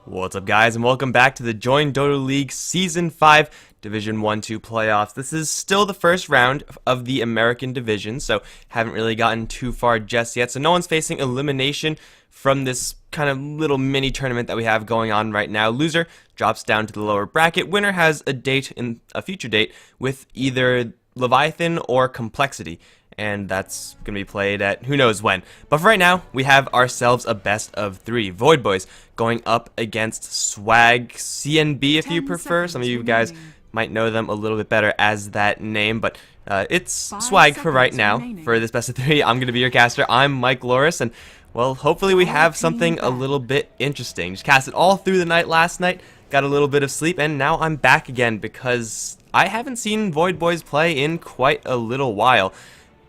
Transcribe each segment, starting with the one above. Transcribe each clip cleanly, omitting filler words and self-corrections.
What's up, guys, and welcome back to the Join Dota League Season 5 Division 1-2 playoffs. This is still the first round of the American Division, so haven't really gotten too far just yet. So no one's facing elimination from this kind of little mini tournament that we have going on right now. Loser drops down to the lower bracket. Winner has a future date with either Leviathan or Complexity, and that's going to be played at who knows when. But for right now, we have ourselves a best of 3. VoidBoys going up against Swag CNB if you prefer. Some of you guys might know them a little bit better as that name, but it's Swag for right now. For this best of 3, I'm going to be your caster. I'm Mikelorus, and well, hopefully we have something a little bit interesting. Just casted all through the night last night, got a little bit of sleep, and now I'm back again because I haven't seen VoidBoys play in quite a little while.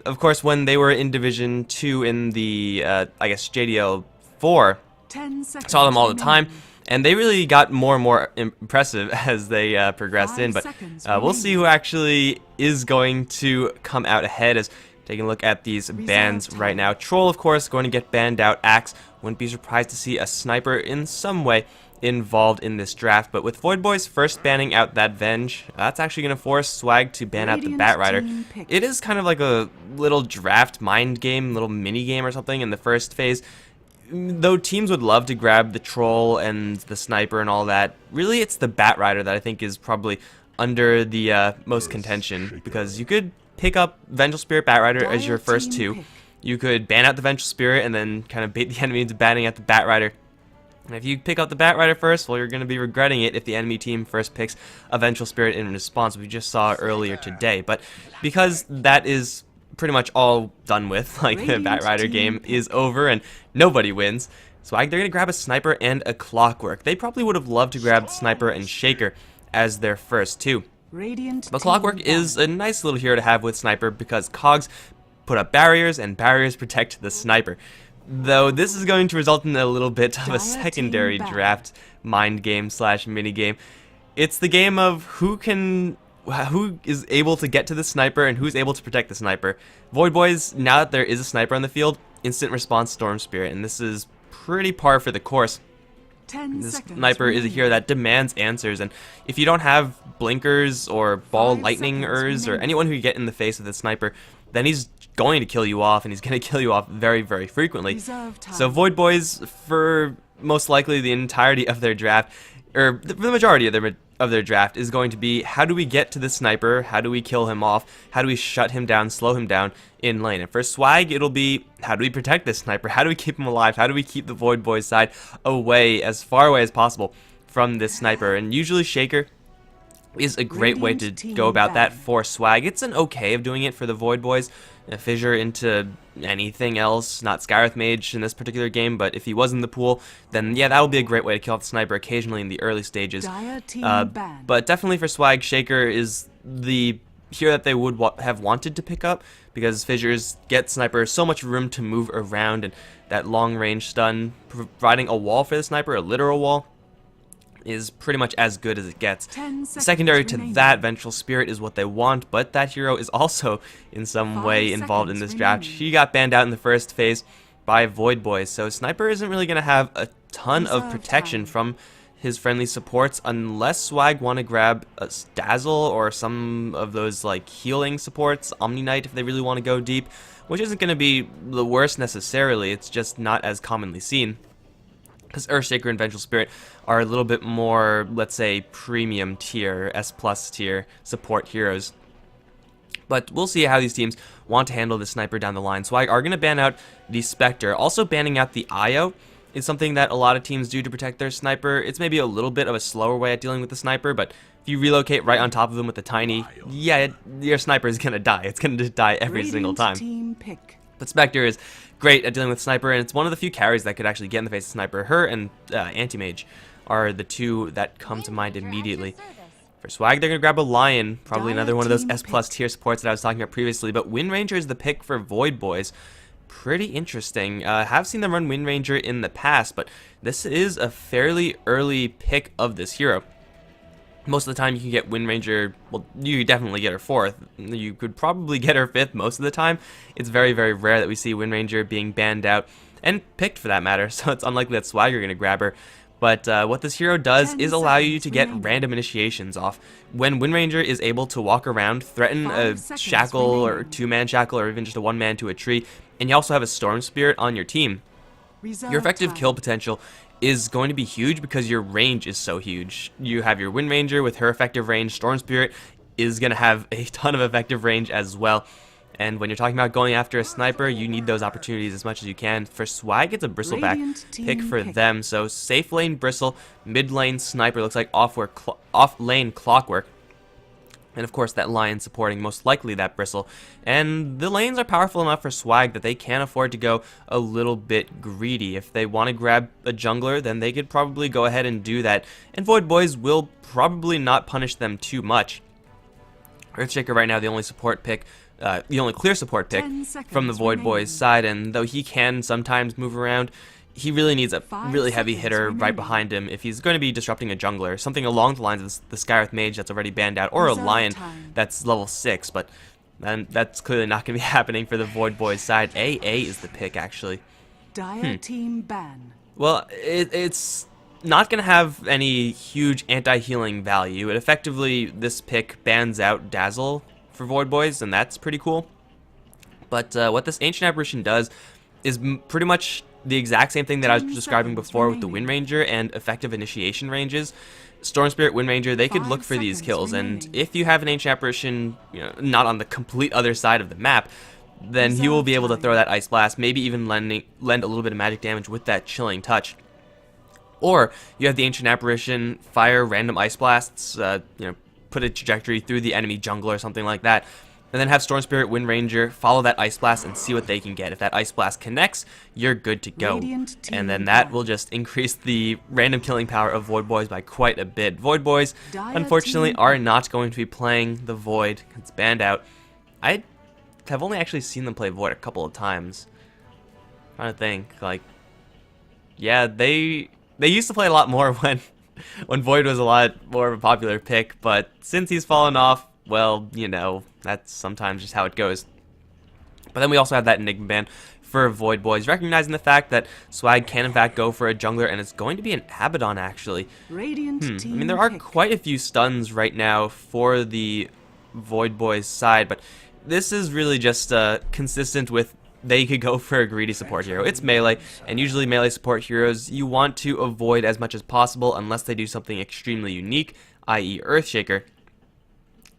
Of course, when they were in Division 2 in the, I guess, jDL5, saw them all the time, and they really got more and more impressive as they progressed in, but we'll see who actually is going to come out ahead as taking a look at these bans right now. Troll, of course, going to get banned out. Axe, wouldn't be surprised to see a sniper in some way involved in this draft, but with VoidBoys first banning out that Venge, that's actually going to force Swag to ban out the Batrider. It is kind of like a little draft mind game, little mini game or something in the first phase. Though teams would love to grab the Troll and the Sniper and all that, really it's the Batrider that I think is probably under the most contention, because you could pick up Vengeful Spirit Batrider as your first 2. You could ban out the Vengeful Spirit and then kind of bait the enemy into banning out the Batrider. And if you pick up the Batrider first, well, you're going to be regretting it if the enemy team first picks a Vengeful Spirit in response, we just saw earlier today. But because that is pretty much all done with, like the Batrider game is over and nobody wins, so they're going to grab a Sniper and a Clockwork. They probably would have loved to grab Sniper and Shaker as their first 2. But Clockwork is a nice little hero to have with Sniper because Cogs put up barriers and barriers protect the Sniper. Though this is going to result in a little bit of a secondary draft mind game slash mini game. It's the game of who is able to get to the Sniper and who's able to protect the Sniper. VoidBoys, now that there is a Sniper on the field, instant response Storm Spirit, and this is pretty par for the course. This Sniper is a hero that demands answers, and if you don't have blinkers or ball lightningers or anyone who you get in the face of the Sniper, then he's going to kill you off, and he's going to kill you off very, very frequently. So VoidBoys, for most likely the entirety of their draft, or the majority of their draft, is going to be how do we get to the Sniper, how do we kill him off, how do we shut him down, slow him down in lane. And for Swag, it'll be how do we protect this Sniper, how do we keep him alive, how do we keep the VoidBoys side away, as far away as possible from this Sniper. And usually Shaker is a great way to go about that for Swag. It's an okay of doing it for the VoidBoys. Fissure into anything else, not Skywrath Mage in this particular game, but if he was in the pool, then yeah, that would be a great way to kill off the Sniper occasionally in the early stages. But definitely for Swag, Shaker is the hero that they would have wanted to pick up, because Fissures get Sniper so much room to move around, and that long range stun, providing a wall for the Sniper, a literal wall, is pretty much as good as it gets. Secondary to that, Vengeful Spirit is what they want, but that hero is also in some way involved in this draft. He got banned out in the first phase by VoidBoys, so Sniper isn't really going to have a ton of protection from his friendly supports unless Swag want to grab a Dazzle or some of those like healing supports, Omni Knight if they really want to go deep, which isn't going to be the worst necessarily, it's just not as commonly seen. Because Earthshaker and Vengeful Spirit are a little bit more, let's say, premium tier, S+ tier support heroes. But we'll see how these teams want to handle the Sniper down the line. Swag are going to ban out the Spectre. Also banning out the IO is something that a lot of teams do to protect their Sniper. It's maybe a little bit of a slower way at dealing with the Sniper, but if you relocate right on top of him with the Tiny, yeah, your Sniper is going to die. It's going to die every single time. But Spectre is great at dealing with Sniper, and it's one of the few carries that could actually get in the face of Sniper. Her and Anti-Mage are the 2 that come to mind immediately. For Swag, they're going to grab a Lion, probably another one of those S+ tier supports that I was talking about previously, but Wind Ranger is the pick for VoidBoys. Pretty interesting. Have seen them run Wind Ranger in the past, but this is a fairly early pick of this hero. Most of the time you can get Wind Ranger, well, you could definitely get her 4th. You could probably get her 5th most of the time. It's very, very rare that we see Wind Ranger being banned out, and picked for that matter, so it's unlikely that Swag are going to grab her. But what this hero does is allow you to get random initiations off. When Wind Ranger is able to walk around, threaten a shackle or two-man shackle or even just a one-man to a tree, and you also have a Storm Spirit on your team, your effective kill potential is going to be huge because your range is so huge. You have your Wind Ranger with her effective range, Storm Spirit is going to have a ton of effective range as well. And when you're talking about going after a sniper, you need those opportunities as much as you can. For Swag, it's a Bristleback pick for them. So safe lane Bristle, mid lane Sniper, looks like off lane Clockwork. And of course that Lion supporting most likely that Bristle. And the lanes are powerful enough for Swag that they can afford to go a little bit greedy. If they want to grab a jungler, then they could probably go ahead and do that. And VoidBoys will probably not punish them too much. Earthshaker right now the only support pick, the only clear support pick from the VoidBoys side, and though he can sometimes move around, he really needs a really heavy hitter right behind him if he's going to be disrupting a jungler, something along the lines of the Skywrath Mage that's already banned out, or a Lion that's level 6, but then that's clearly not going to be happening for the VoidBoys side. AA is the pick, actually. Team ban. Well, it's not going to have any huge anti-healing value. It effectively, this pick bans out Dazzle for VoidBoys, and that's pretty cool. But what this Ancient Apparition does is pretty much the exact same thing that I was describing before with the Wind Ranger and effective initiation ranges. Storm Spirit, Wind Ranger, they could look for these kills, and if you have an Ancient Apparition, you know, not on the complete other side of the map, then he will be able to throw that Ice Blast, maybe even lend a little bit of magic damage with that Chilling Touch. Or you have the Ancient Apparition fire random Ice Blasts, you know, put a trajectory through the enemy jungle or something like that, and then have Storm Spirit, Wind Ranger follow that Ice Blast and see what they can get. If that Ice Blast connects, you're good to go. And then that will just increase the random killing power of VoidBoys by quite a bit. VoidBoys, unfortunately, are not going to be playing the Void. It's banned out. I have only actually seen them play Void a couple of times. I'm trying to think, like, yeah, they used to play a lot more when Void was a lot more of a popular pick, but since he's fallen off, well, you know, that's sometimes just how it goes. But then we also have that Enigma ban for VoidBoys, recognizing the fact that Swag can in fact go for a jungler, and it's going to be an Abaddon actually. I mean, there are quite a few stuns right now for the VoidBoys side, but this is really just consistent with they could go for a greedy support hero. It's melee, and usually melee support heroes you want to avoid as much as possible unless they do something extremely unique, i.e. Earthshaker.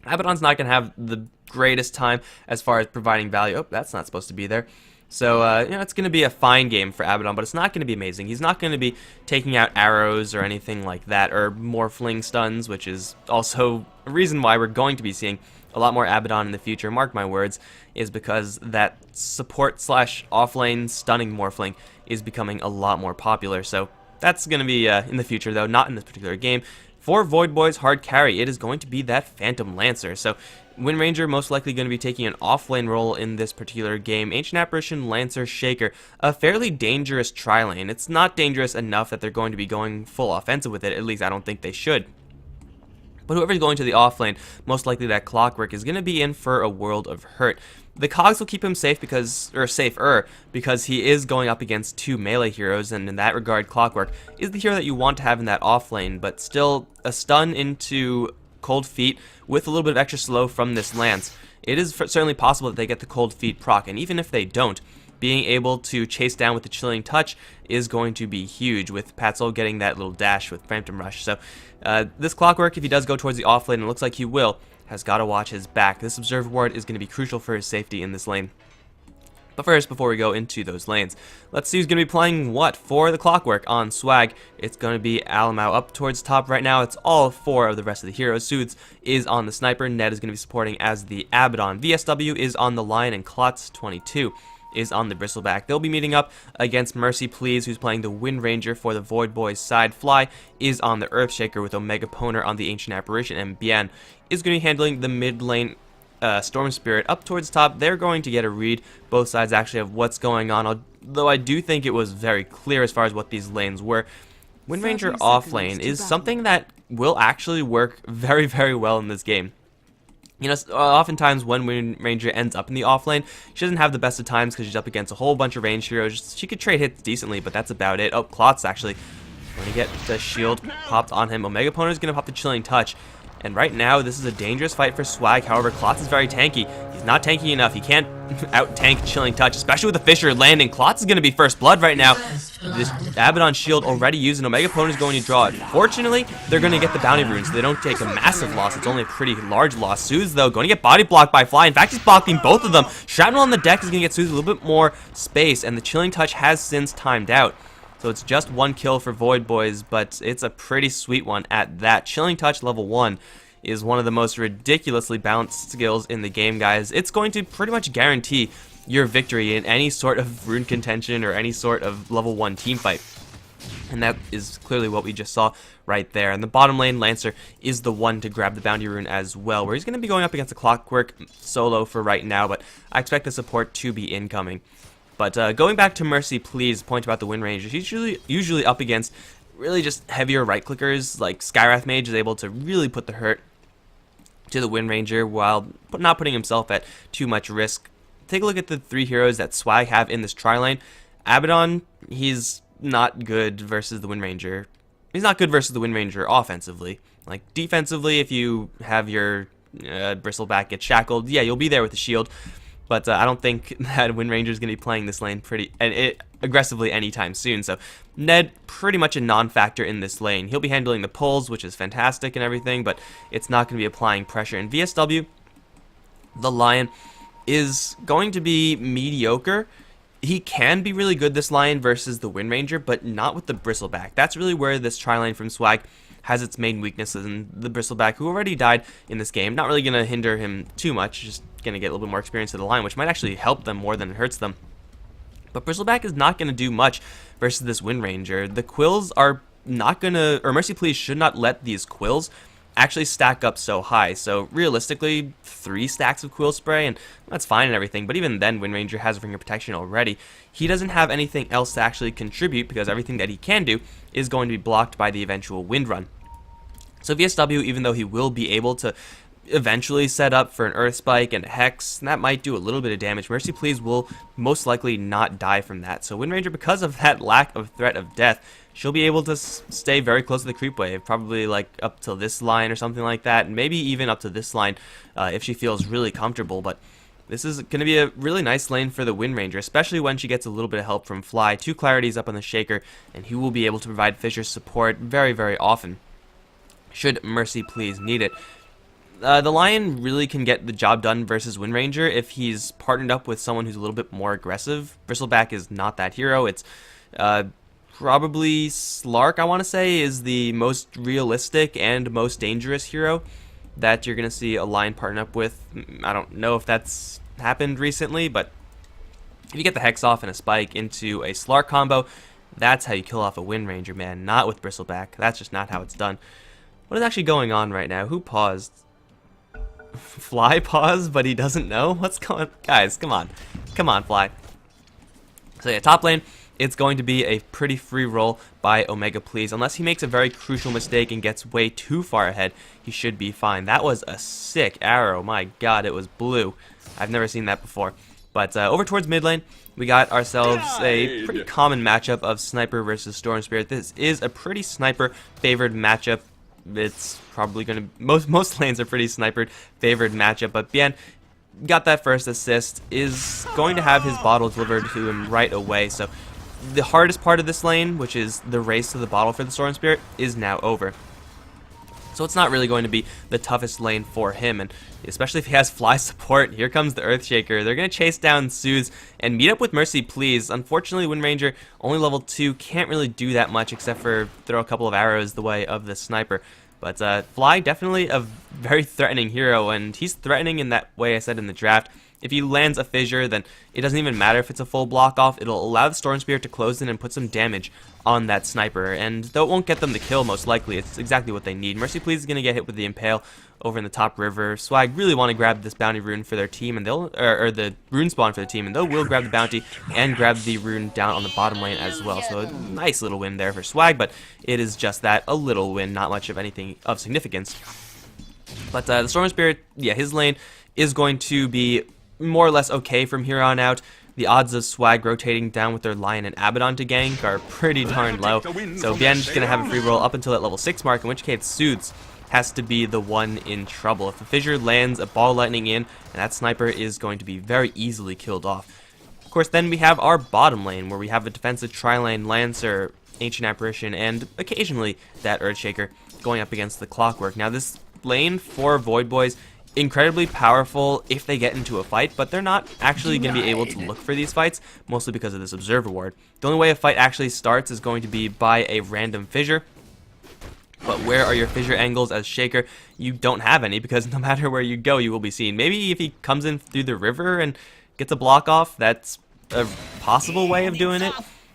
Abaddon's not going to have the greatest time as far as providing value. Oh, that's not supposed to be there. So, you know, it's going to be a fine game for Abaddon, but it's not going to be amazing. He's not going to be taking out arrows or anything like that, or more fling stuns, which is also a reason why we're going to be seeing a lot more Abaddon in the future, mark my words, is because that support slash offlane stunning morphling is becoming a lot more popular. So that's going to be in the future, though, not in this particular game. For VoidBoys hard carry, it is going to be that Phantom Lancer. So Wind Ranger most likely going to be taking an offlane role in this particular game. Ancient Apparition, Lancer, Shaker, a fairly dangerous tri-lane. It's not dangerous enough that they're going to be going full offensive with it, at least I don't think they should. But whoever's going to the offlane, most likely that Clockwork, is going to be in for a world of hurt. The cogs will keep him safe safer because he is going up against two melee heroes, and in that regard, Clockwork is the hero that you want to have in that offlane, but still a stun into Cold Feet with a little bit of extra slow from this Lance. It is certainly possible that they get the Cold Feet proc, and even if they don't, being able to chase down with the Chilling Touch is going to be huge, with Patzel getting that little dash with Phantom Rush. So this Clockwork, if he does go towards the offlane, and it looks like he will, has got to watch his back. This Observe Ward is going to be crucial for his safety in this lane. But first, before we go into those lanes, let's see who's going to be playing what for the Clockwork on Swag. It's going to be Alamau up towards top right now. It's all four of the rest of the heroes. Soothes is on the Sniper. Ned is going to be supporting as the Abaddon. VSW is on the Lion, and Klotz22 is on the Bristleback. They'll be meeting up against Mercy Please, who's playing the Wind Ranger for the VoidBoys side. Fly is on the Earthshaker with Omega Poner on the Ancient Apparition, and Bian is going to be handling the mid lane Storm Spirit up towards top. They're going to get a read, both sides actually, of what's going on, though I do think it was very clear as far as what these lanes were. Wind Ranger offlane is something that will actually work very, very well in this game. You know, oftentimes when Wind Ranger ends up in the offlane, she doesn't have the best of times because she's up against a whole bunch of range heroes. She could trade hits decently, but that's about it. Oh, Klotz actually Going to get the shield popped on him. Omega Opponent is going to pop the Chilling Touch. And right now, this is a dangerous fight for Swag. However, Klotz is very tanky. He's not tanky enough. He can't out-tank Chilling Touch, especially with the Fissure landing. Klotz is going to be first blood right now. This Abaddon shield already used, and Omega Opponent is going to draw it. Fortunately, they're going to get the bounty rune, so they don't take a massive loss. It's only a pretty large loss. Suze, though, going to get body blocked by Fly. In fact, he's blocking both of them. Shrapnel on the deck is going to get Suze a little bit more space, and the Chilling Touch has since timed out. So it's just one kill for VoidBoys, but it's a pretty sweet one at that. Chilling Touch level 1 is one of the most ridiculously balanced skills in the game, guys. It's going to pretty much guarantee your victory in any sort of rune contention or any sort of level 1 team fight. And that is clearly what we just saw right there. And the bottom lane, Lancer, is the one to grab the bounty rune as well, where he's going to be going up against a Clockwork solo for right now, but I expect the support to be incoming. But going back to Mercy, please, point about the Wind Ranger. He's usually up against really just heavier right-clickers, like Skywrath Mage is able to really put the hurt to the Wind Ranger while not putting himself at too much risk. Take a look at the 3 heroes that Swag have in this tri-lane. Abaddon, he's not good versus the Wind Ranger. He's not good versus the Wind Ranger offensively. Like, defensively, if you have your Bristleback get shackled, yeah, you'll be there with the shield. But I don't think that Wind Ranger is going to be playing this lane aggressively anytime soon. So Ned, pretty much a non-factor in this lane. He'll be handling the pulls, which is fantastic and everything, but it's not going to be applying pressure. In VSW, the Lion is going to be mediocre. He can be really good, this Lion, versus the Wind Ranger, but not with the Bristleback. That's really where this tri-lane from Swag has its main weaknesses, and the Bristleback, who already died in this game, not really going to hinder him too much, just going to get a little bit more experience to the line, which might actually help them more than it hurts them. But Bristleback is not going to do much versus this Wind Ranger. The Quills are not going to, or Mercy Please should not let these Quills actually stack up so high. So realistically, 3 stacks of Quill Spray, and that's fine and everything, but even then, Wind Ranger has Ringer Protection already. He doesn't have anything else to actually contribute because everything that he can do is going to be blocked by the eventual Wind Run. So VSW, even though he will be able to eventually set up for an Earth Spike and a Hex, that might do a little bit of damage. Mercy Please will most likely not die from that. So Wind Ranger, because of that lack of threat of death, she'll be able to stay very close to the creep wave, probably like up to this line or something like that, and maybe even up to this line if she feels really comfortable. But this is going to be a really nice lane for the Wind Ranger, especially when she gets a little bit of help from Fly. 2 Clarities up on the Shaker, and he will be able to provide Fissure support very, very often, should Mercy Please need it. The Lion really can get the job done versus Wind Ranger if he's partnered up with someone who's a little bit more aggressive. Bristleback is not that hero. It's probably Slark, I want to say, is the most realistic and most dangerous hero that you're going to see a Lion partner up with. I don't know if that's happened recently, but if you get the Hex off and a Spike into a Slark combo, that's how you kill off a Wind Ranger, man, not with Bristleback. That's just not how it's done. What is actually going on right now? Who paused? Fly paused, but he doesn't know? What's going on? Guys, come on. Come on, Fly. So yeah, top lane, it's going to be a pretty free roll by Omega Please. Unless he makes a very crucial mistake and gets way too far ahead, he should be fine. That was a sick arrow. My god, it was blue. I've never seen that before. But over towards mid lane, we got ourselves a pretty common matchup of Sniper versus Storm Spirit. This is a pretty Sniper-favored matchup. It's probably going to, most lanes are pretty Sniper-favored matchup, but Bien got that first assist, is going to have his bottle delivered to him right away. So the hardest part of this lane, which is the race to the bottle for the Storm Spirit, is now over. So it's not really going to be the toughest lane for him, and especially if he has Fly support. Here comes the Earthshaker. They're going to chase down Suze and meet up with Mercy Please. Unfortunately, Wind Ranger, only level 2, can't really do that much except for throw a couple of arrows the way of the Sniper. But Fly, definitely a very threatening hero, and he's threatening in that way I said in the draft. If he lands a Fissure, then it doesn't even matter if it's a full block off. It'll allow the Storm Spirit to close in and put some damage on that Sniper. And though it won't get them the kill, most likely, it's exactly what they need. Mercy Please is going to get hit with the Impale over in the top river. Swag really want to grab this bounty rune for their team, and they'll, or the rune spawn for the team, and they will grab the bounty and grab the rune down on the bottom lane as well. So a nice little win there for Swag, but it is just that, a little win, not much of anything of significance. But the Storm Spirit, yeah, his lane is going to be more or less okay from here on out. the odds of Swag rotating down with their Lion and Abaddon to gank are pretty darn low. So Bien's just going to have a free roll up until that level 6 mark, in which case Soothes has to be the one in trouble. If the Fissure lands a ball lightning in, and that sniper is going to be very easily killed off. Of course, then we have our bottom lane, where we have a defensive tri-lane Lancer, Ancient Apparition, and occasionally that Earthshaker going up against the Clockwork. Now this lane for VoidBoys, incredibly powerful if they get into a fight, but they're not actually going to be able to look for these fights, mostly because of this Observer Ward. The only way a fight actually starts is going to be by a random Fissure. But where are your Fissure angles as Shaker? You don't have any, because no matter where you go, you will be seen. Maybe if he comes in through the river and gets a block off, that's a possible way of doing it.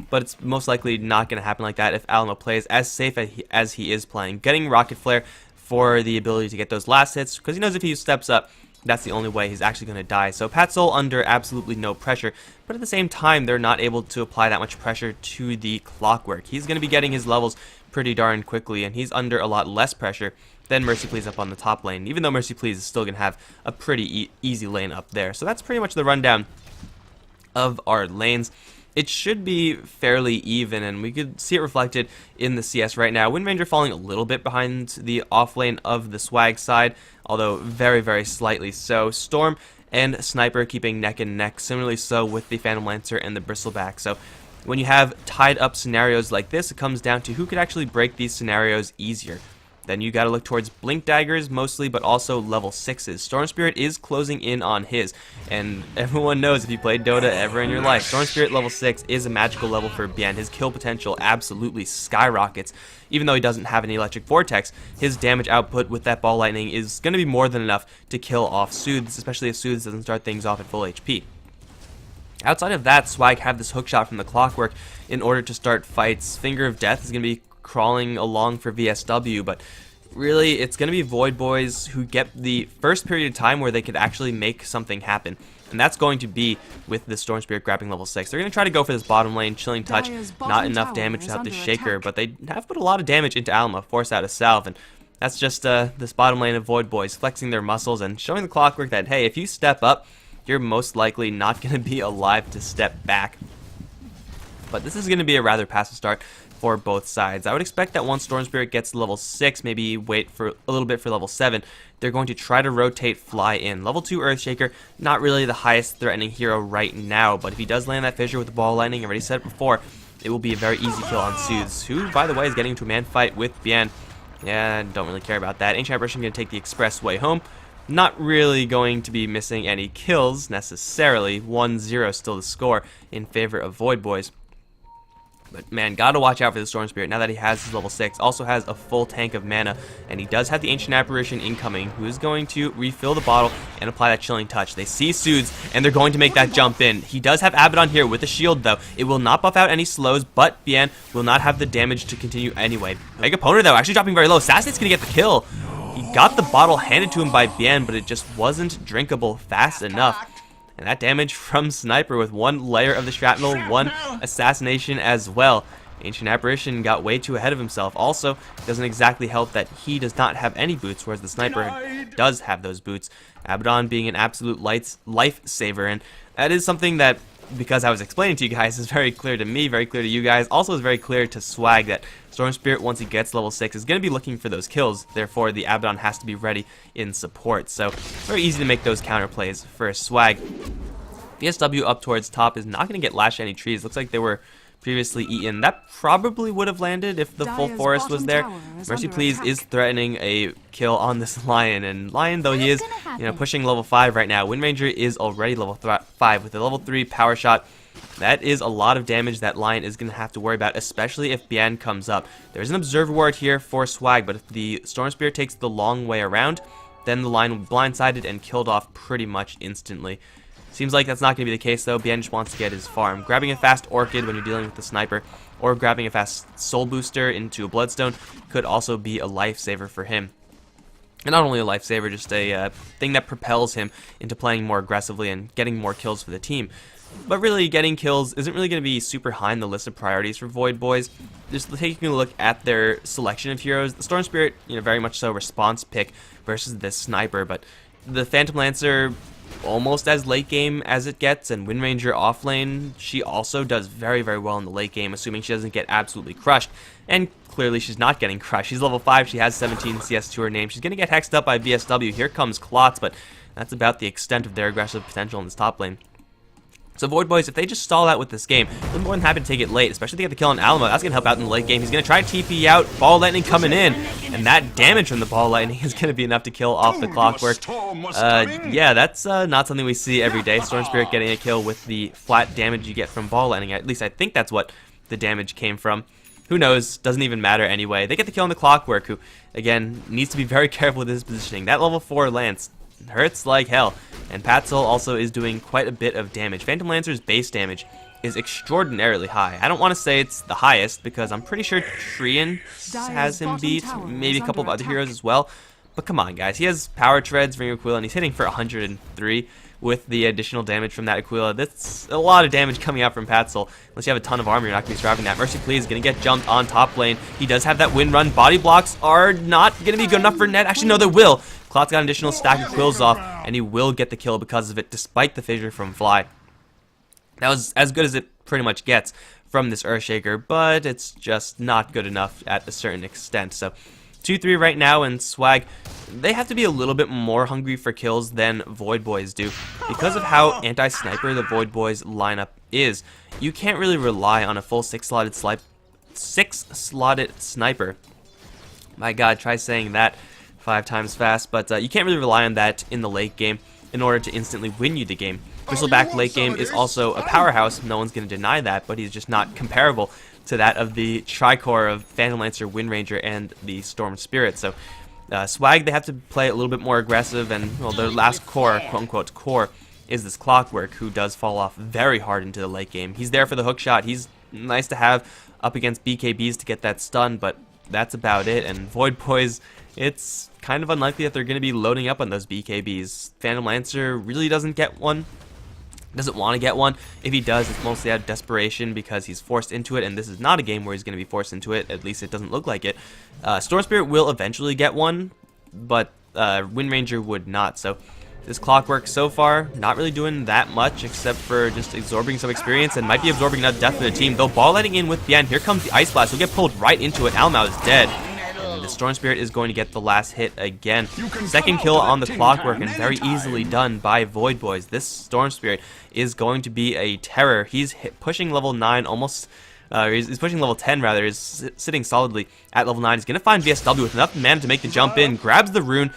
But it's most likely not going to happen like that if Alamo plays as safe as he is playing. Getting Rocket Flare for the ability to get those last hits, because he knows if he steps up, that's the only way he's actually going to die. So Patsol under absolutely no pressure, but at the same time, they're not able to apply that much pressure to the Clockwork. He's going to be getting his levels pretty darn quickly, and he's under a lot less pressure than Mercy Please up on the top lane, even though Mercy Please is still going to have a pretty easy lane up there. So that's pretty much the rundown of our lanes. It should be fairly even, and we could see it reflected in the CS right now. Wind Ranger falling a little bit behind the off lane of the Swag side, although very, very slightly so. Storm and Sniper keeping neck and neck, similarly so with the Phantom Lancer and the Bristleback. So when you have tied up scenarios like this, it comes down to who could actually break these scenarios easier. Then you gotta look towards Blink Daggers mostly, but also level 6s. Storm Spirit is closing in on his, and everyone knows if you played Dota ever in your life, Storm Spirit level 6 is a magical level for Bien. His kill potential absolutely skyrockets. Even though he doesn't have any Electric Vortex, his damage output with that Ball Lightning is gonna be more than enough to kill off Soothes, especially if Soothes doesn't start things off at full HP. Outside of that, Swag have this hookshot from the Clockwork in order to start fights. Finger of Death is going to be crawling along for VSW, but really it's going to be VoidBoys who get the first period of time where they could actually make something happen. And that's going to be with the Storm Spirit grabbing level 6. They're going to try to go for this bottom lane, Chilling Touch, not enough damage without the Shaker, but they have put a lot of damage into Alma, force out a salve, and that's just this bottom lane of VoidBoys flexing their muscles and showing the Clockwork that, hey, if you step up, you're most likely not going to be alive to step back. But this is going to be a rather passive start for both sides. I would expect that once Storm Spirit gets to level 6, maybe wait for a little bit for level 7, they're going to try to rotate Fly in. Level 2 Earthshaker, not really the highest threatening hero right now, but if he does land that Fissure with the Ball Lightning, I've already said it before, it will be a very easy kill on Soothes, who, by the way, is getting into a man fight with Bien. Yeah, don't really care about that. Ancient Apparition going to take the express way home. Not really going to be missing any kills, necessarily. 1-0 still the score in favor of VoidBoys. But man, gotta watch out for the Storm Spirit now that he has his level 6. Also has a full tank of mana, and he does have the Ancient Apparition incoming, who is going to refill the bottle and apply that Chilling Touch. They see Soothes, and they're going to make that jump in. He does have Abaddon here with a shield, though. It will not buff out any slows, but Bien will not have the damage to continue anyway. Megaponer, though, actually dropping very low. Assassin's gonna get the kill. He got the bottle handed to him by Bien, but it just wasn't drinkable fast enough. And that damage from Sniper with one layer of the shrapnel, one assassination as well. Ancient Apparition got way too ahead of himself. Also, doesn't exactly help that he does not have any boots, whereas the Sniper does have those boots. Abaddon being an absolute lifesaver, and that is something that, because I was explaining to you guys, is very clear to me, very clear to you guys. Also is very clear to Swag that Storm Spirit, once he gets level 6, is going to be looking for those kills. Therefore, the Abaddon has to be ready in support. So, very easy to make those counter plays for Swag. VSW up towards top is not going to get lashed any trees. Looks like they were previously eaten. That probably would have landed if the full forest was there. Mercy Please is threatening a kill on this Lion, and Lion, though he is pushing level 5 right now, Wind Ranger is already level 5 with a level 3 power shot. That is a lot of damage that Lion is going to have to worry about, especially if Bien comes up. There's an Observer Ward here for Swag, but if the Storm Spirit takes the long way around, then the Lion will be blindsided and killed off pretty much instantly. Seems like that's not going to be the case, though. Bien just wants to get his farm. Grabbing a fast Orchid when you're dealing with the Sniper, or grabbing a fast Soul Booster into a Bloodstone could also be a lifesaver for him. And not only a lifesaver, just a thing that propels him into playing more aggressively and getting more kills for the team. But really, getting kills isn't really going to be super high in the list of priorities for VoidBoys. Just taking a look at their selection of heroes, the Storm Spirit, very much so response pick versus this Sniper, but the Phantom Lancer almost as late game as it gets, and Wind Ranger off lane, she also does very, very well in the late game, assuming she doesn't get absolutely crushed. And clearly she's not getting crushed. She's level 5, she has 17 CS to her name. She's going to get hexed up by VSW. Here comes Klotz, but that's about the extent of their aggressive potential in this top lane. So VoidBoys, if they just stall out with this game, I'm more than happy to take it late, especially if they get the kill on Alamo. That's going to help out in the late game. He's going to try to TP out, Ball Lightning coming in, and that damage from the Ball Lightning is going to be enough to kill off the Clockwork. Yeah, that's not something we see every day. Storm Spirit getting a kill with the flat damage you get from Ball Lightning. At least I think that's what the damage came from. Who knows? Doesn't even matter anyway. They get the kill on the Clockwork, who, again, needs to be very careful with his positioning. That level 4 Lance hurts like hell, and Patzel also is doing quite a bit of damage. Phantom Lancer's base damage is extraordinarily high. I don't want to say it's the highest, because I'm pretty sure Trian has him beat, maybe a couple of other heroes as well. But come on, guys. He has Power Treads, Ring of Aquila, and he's hitting for 103 with the additional damage from that Aquila. That's a lot of damage coming out from Patzel. Unless you have a ton of armor, you're not going to be surviving that. Mercy Please is going to get jumped on top lane. He does have that wind run. Body blocks are not going to be good enough for Ned. Actually, no, they will. Klotz got an additional stack of quills off, and he will get the kill because of it, despite the fissure from Fly. That was as good as it pretty much gets from this Earthshaker, but it's just not good enough at a certain extent. So 2-3 right now, and Swag, they have to be a little bit more hungry for kills than VoidBoys do. Because of how anti-sniper the VoidBoys lineup is, you can't really rely on a full six-slotted sniper. My god, try saying that 5 times fast, but you can't really rely on that in the late game in order to instantly win you the game. Bristleback late game is also a powerhouse, no one's going to deny that, but he's just not comparable to that of the Tricore of Phantom Lancer, Wind Ranger, and the Storm Spirit. So Swag, they have to play a little bit more aggressive, and well, their last core, quote-unquote core, is this Clockwork, who does fall off very hard into the late game. He's there for the hook shot, he's nice to have up against BKBs to get that stun, but that's about it. And VoidBoys, it's kind of unlikely that they're going to be loading up on those BKBs. Phantom Lancer really doesn't get one. Doesn't want to get one. If he does, it's mostly out of desperation because he's forced into it, and this is not a game where he's going to be forced into it. At least it doesn't look like it. Storm Spirit will eventually get one, but Wind Ranger would not. So this Clockwork so far not really doing that much except for just absorbing some experience, and might be absorbing enough death for the team. Though Ball Lighting in with Bien. Here comes the Ice Blast. He'll get pulled right into it. Almau is dead. The Storm Spirit is going to get the last hit again. Second kill on the Clockwork, and very easily done by VoidBoys. This Storm Spirit is going to be a terror. He's pushing level 9 almost. He's pushing level 10 rather. He's sitting solidly at level 9. He's going to find VSW with enough mana to make the jump in. Grabs the rune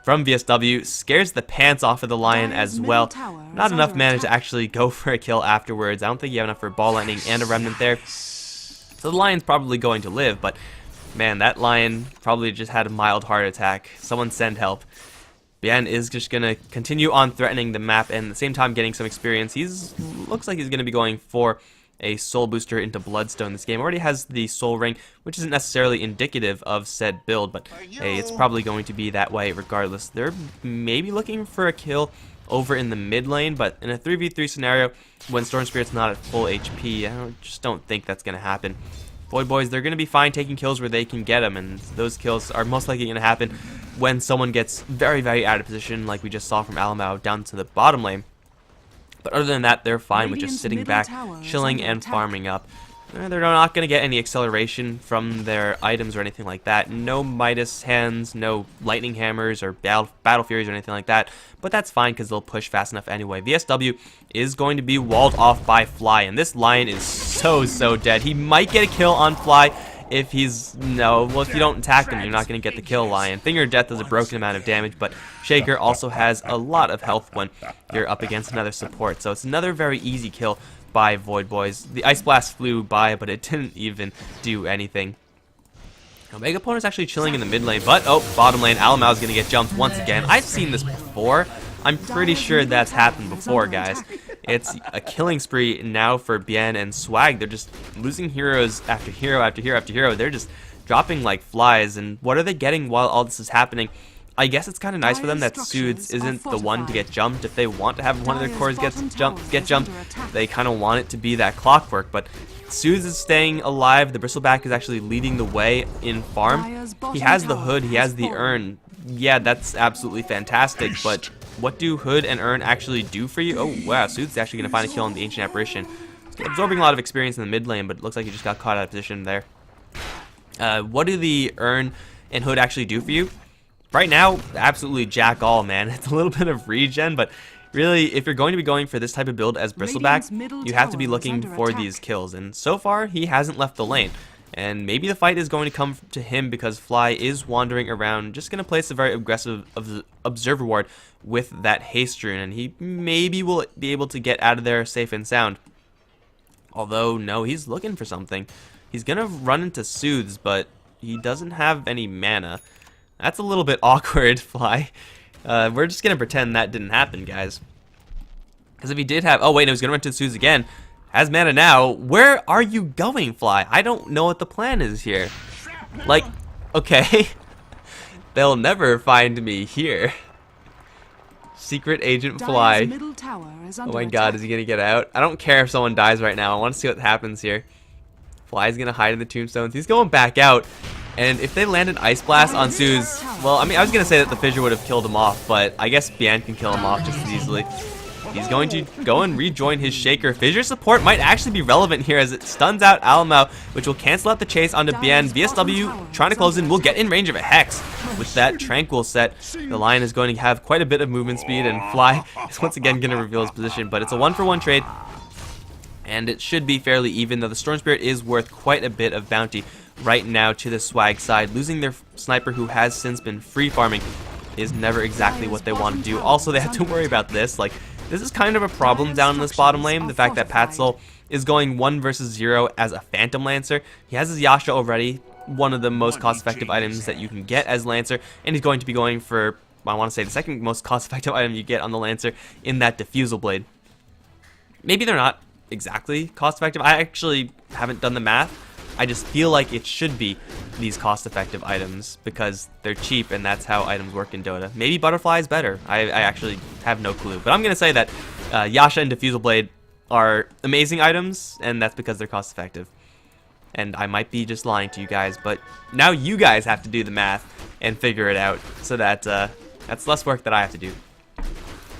from VSW. Scares the pants off of the Lion as well. Not enough mana to actually go for a kill afterwards. I don't think you have enough for Ball Lightning and a Remnant there. So the Lion's probably going to live, but man, that Lion probably just had a mild heart attack. Someone send help. Bien is just going to continue on threatening the map, and at the same time getting some experience. Looks like he's going to be going for a soul booster into Bloodstone this game. Already has the soul ring, which isn't necessarily indicative of said build, but hey, it's probably going to be that way regardless. They're maybe looking for a kill over in the mid lane, but in a 3v3 scenario, when Storm Spirit's not at full HP, I just don't think that's going to happen. VoidBoys, they're going to be fine taking kills where they can get them, and those kills are most likely going to happen when someone gets very, very out of position, like we just saw from Alamo down to the bottom lane. But other than that, they're fine with just sitting back, chilling, and farming up. They're not going to get any acceleration from their items or anything like that. No Midas hands, no lightning hammers or battle furies or anything like that. But that's fine because they'll push fast enough anyway. VSW is going to be walled off by Fly, and this Lion is so dead. He might get a kill on Fly if he's... No, well, if you don't attack him, you're not going to get the kill, Lion. Finger of Death does a broken amount of damage, but Shaker also has a lot of health when you're up against another support. So it's another very easy kill by VoidBoys. The Ice Blast flew by, but it didn't even do anything. Omega opponent's actually chilling in the mid lane, but oh, bottom lane, Alamau's gonna get jumped once again. I've seen this before. I'm pretty sure that's happened before, guys. It's a killing spree now for Bien and Swag. They're just losing heroes after hero after hero after hero. They're just dropping like flies, and what are they getting while all this is happening? I guess it's kind of nice for them that Suits isn't the one to get jumped. If they want to have one of their cores get jumped, they kind of want it to be that Clockwork. But Suits is staying alive. The Bristleback is actually leading the way in farm. He has the hood. He has the urn. Yeah, that's absolutely fantastic. But what do Hood and Urn actually do for you? Oh, wow, Soothes actually going to find a kill on the Ancient Apparition. He's absorbing a lot of experience in the mid lane, but it looks like he just got caught out of position there. What do the Urn and Hood actually do for you? Right now, absolutely jack all, man. It's a little bit of regen, but really, if you're going to be going for this type of build as Bristleback, you have to be looking for these kills. And so far, he hasn't left the lane. And maybe the fight is going to come to him because Fly is wandering around, just going to place a very aggressive Observer Ward with that Haste Rune. And he maybe will be able to get out of there safe and sound. Although, no, he's looking for something. He's going to run into Soothes, but he doesn't have any mana. That's a little bit awkward, Fly. We're just going to pretend that didn't happen, guys. Because if he did have... Oh, wait, no, he's going to run into Soothes again. Has mana now. Where are you going, Fly? I don't know what the plan is here. Like, okay. They'll never find me here. Secret Agent Fly. Oh my god, is he going to get out? I don't care if someone dies right now. I want to see what happens here. Fly's going to hide in the tombstones. He's going back out. And if they land an Ice Blast on Soothes, well, I mean, I was going to say that the Fissure would have killed him off, but I guess Bien can kill him off just as easily. He's going to go and rejoin his Shaker. Fissure support might actually be relevant here as it stuns out Alamau, which will cancel out the chase onto Bien. VSW trying to close in will get in range of a Hex. With that Tranquil set, the Lion is going to have quite a bit of movement speed, and Fly is once again going to reveal his position. But it's a 1-for-1 trade, and it should be fairly even, though the Storm Spirit is worth quite a bit of bounty right now to the Swag side. Losing their sniper, who has since been free farming, is never exactly what they want to do. Also, they have to worry about this. Like, this is kind of a problem down in this bottom lane. The fact that Patzel is going 1 versus 0 as a Phantom Lancer. He has his Yasha already, one of the most cost-effective items that you can get as Lancer, and he's going to be going for, I want to say, the second most cost-effective item you get on the Lancer in that Diffusal Blade. Maybe they're not exactly cost-effective. I actually haven't done the math. I just feel like it should be these cost-effective items because they're cheap and that's how items work in Dota. Maybe Butterfly is better. I actually have no clue. But I'm going to say that Yasha and Diffusal Blade are amazing items, and that's because they're cost-effective. And I might be just lying to you guys, but now you guys have to do the math and figure it out, so that that's less work that I have to do.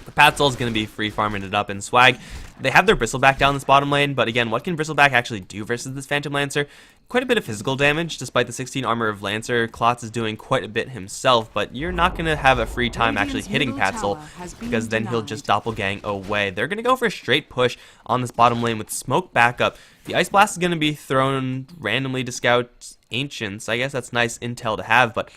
The Patzel is going to be free farming it up, and Swag, they have their Bristleback down this bottom lane, but again, what can Bristleback actually do versus this Phantom Lancer? Quite a bit of physical damage, despite the 16 armor of Lancer. Klotz is doing quite a bit himself, but you're not going to have a free time actually hitting Patzel, because then he'll just doppelgang away. They're going to go for a straight push on this bottom lane with smoke backup. The Ice Blast is going to be thrown randomly to scout Ancients. I guess that's nice intel to have, but